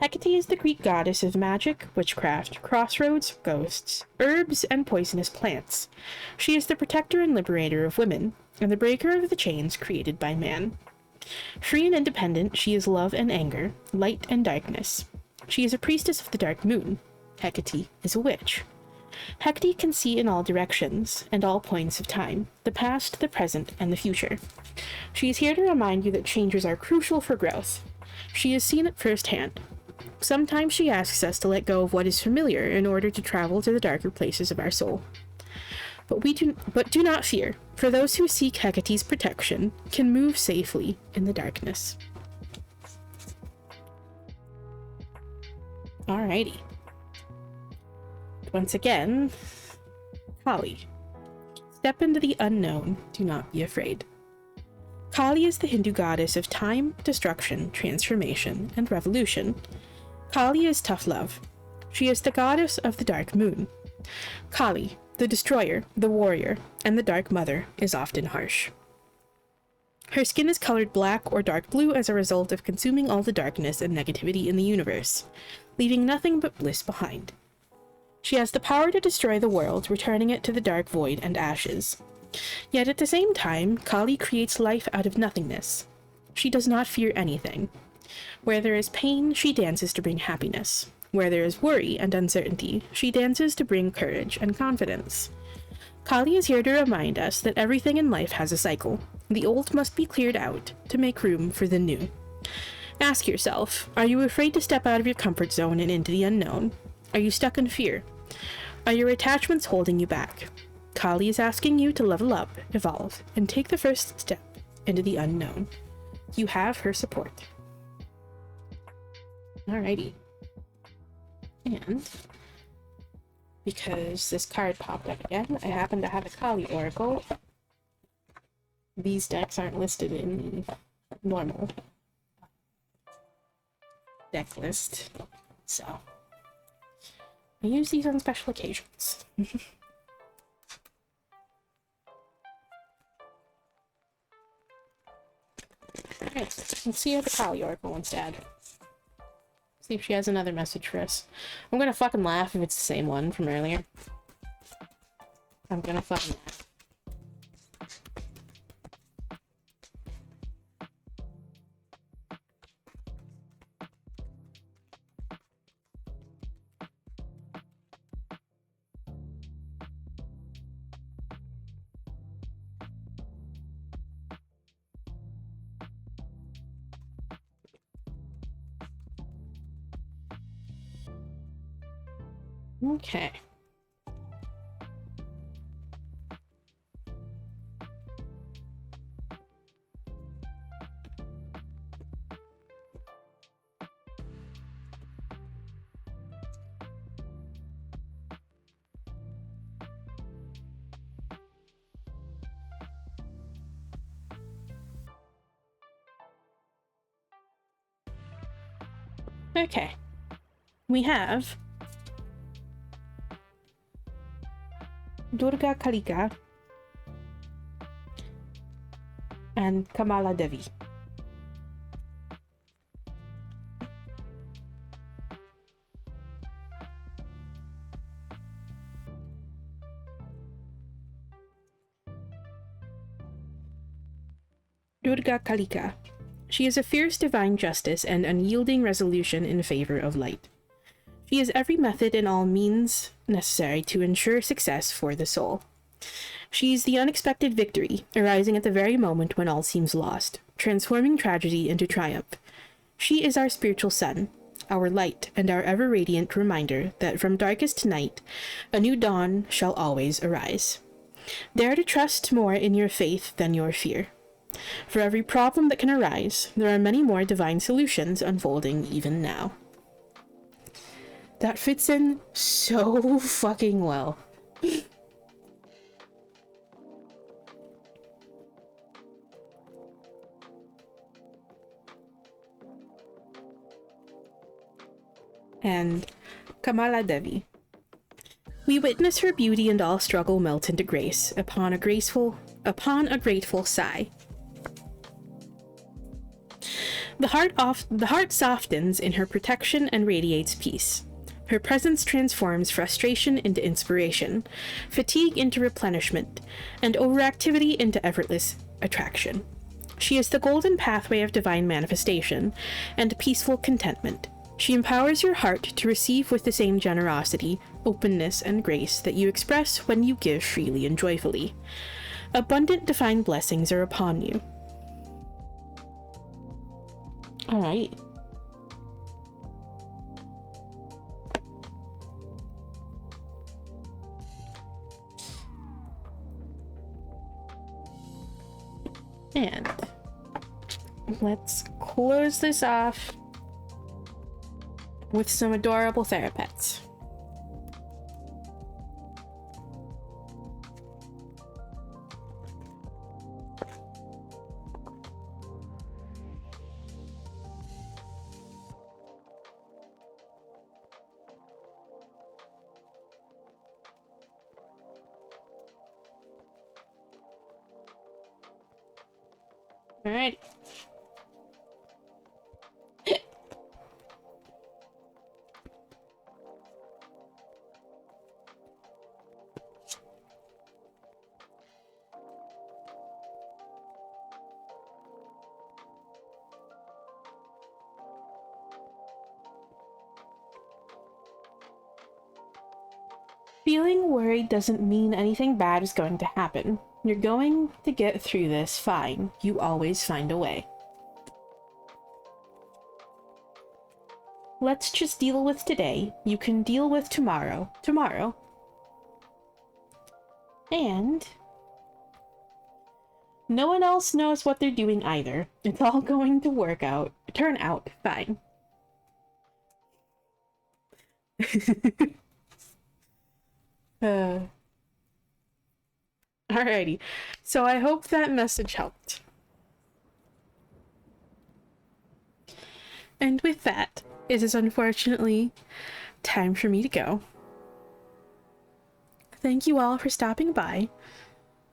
Speaker 1: Hecate is the Greek goddess of magic, witchcraft, crossroads, ghosts, herbs, and poisonous plants. She is the protector and liberator of women, and the breaker of the chains created by man. Free and independent, she is love and anger, light and darkness. She is a priestess of the dark moon. Hecate is a witch. Hecate can see in all directions and all points of time, the past, the present, and the future. She is here to remind you that changes are crucial for growth. She has seen it firsthand. Sometimes she asks us to let go of what is familiar in order to travel to the darker places of our soul. But do not fear, for those who seek Hecate's protection can move safely in the darkness. Alrighty. Once again, Kali. Step into the unknown, do not be afraid. Kali is the Hindu goddess of time, destruction, transformation, and revolution. Kali is tough love. She is the goddess of the dark moon. Kali, the destroyer, the warrior, and the dark mother, is often harsh. Her skin is colored black or dark blue as a result of consuming all the darkness and negativity in the universe, leaving nothing but bliss behind. She has the power to destroy the world, returning it to the dark void and ashes. Yet at the same time, Kali creates life out of nothingness. She does not fear anything. Where there is pain, she dances to bring happiness. Where there is worry and uncertainty, she dances to bring courage and confidence. Kali is here to remind us that everything in life has a cycle. The old must be cleared out to make room for the new. Ask yourself, are you afraid to step out of your comfort zone and into the unknown? Are you stuck in fear? Are your attachments holding you back? Kali is asking you to level up, evolve, and take the first step into the unknown. You have her support. Alrighty. And because this card popped up again, I happen to have a Kali Oracle. These decks aren't listed in normal deck list, so I use these on special occasions. Alright, let's see how the Kali Oracle wants to add. See if she has another message for us. I'm gonna fucking laugh if it's the same one from earlier. I'm gonna fucking laugh. Okay. Okay. We have Durga Kalika and Kamala Devi. Durga Kalika. She is a fierce divine justice and unyielding resolution in favor of light. She is every method and all means necessary to ensure success for the soul. She is the unexpected victory, arising at the very moment when all seems lost, transforming tragedy into triumph. She is our spiritual sun, our light, and our ever-radiant reminder that from darkest to night, a new dawn shall always arise. Dare to trust more in your faith than your fear. For every problem that can arise, there are many more divine solutions unfolding even now. That fits in so fucking well. And Kamala Devi. We witness her beauty and all struggle melt into grace upon a grateful sigh. The heart softens in her protection and radiates peace. Her presence transforms frustration into inspiration, fatigue into replenishment, and overactivity into effortless attraction. She is the golden pathway of divine manifestation and peaceful contentment. She empowers your heart to receive with the same generosity, openness, and grace that you express when you give freely and joyfully. Abundant divine blessings are upon you. Alright. And let's close this off with some adorable Thera-pets. Alright. Feeling worried doesn't mean anything bad is going to happen. You're going to get through this fine. You always find a way. Let's just deal with today. You can deal with tomorrow. Tomorrow. And no one else knows what they're doing either. It's all going to turn out fine. Alrighty, so I hope that message helped. And with that, it is unfortunately time for me to go. Thank you all for stopping by.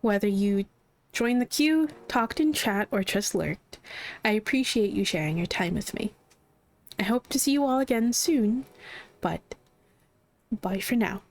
Speaker 1: Whether you joined the queue, talked in chat, or just lurked, I appreciate you sharing your time with me. I hope to see you all again soon, but bye for now.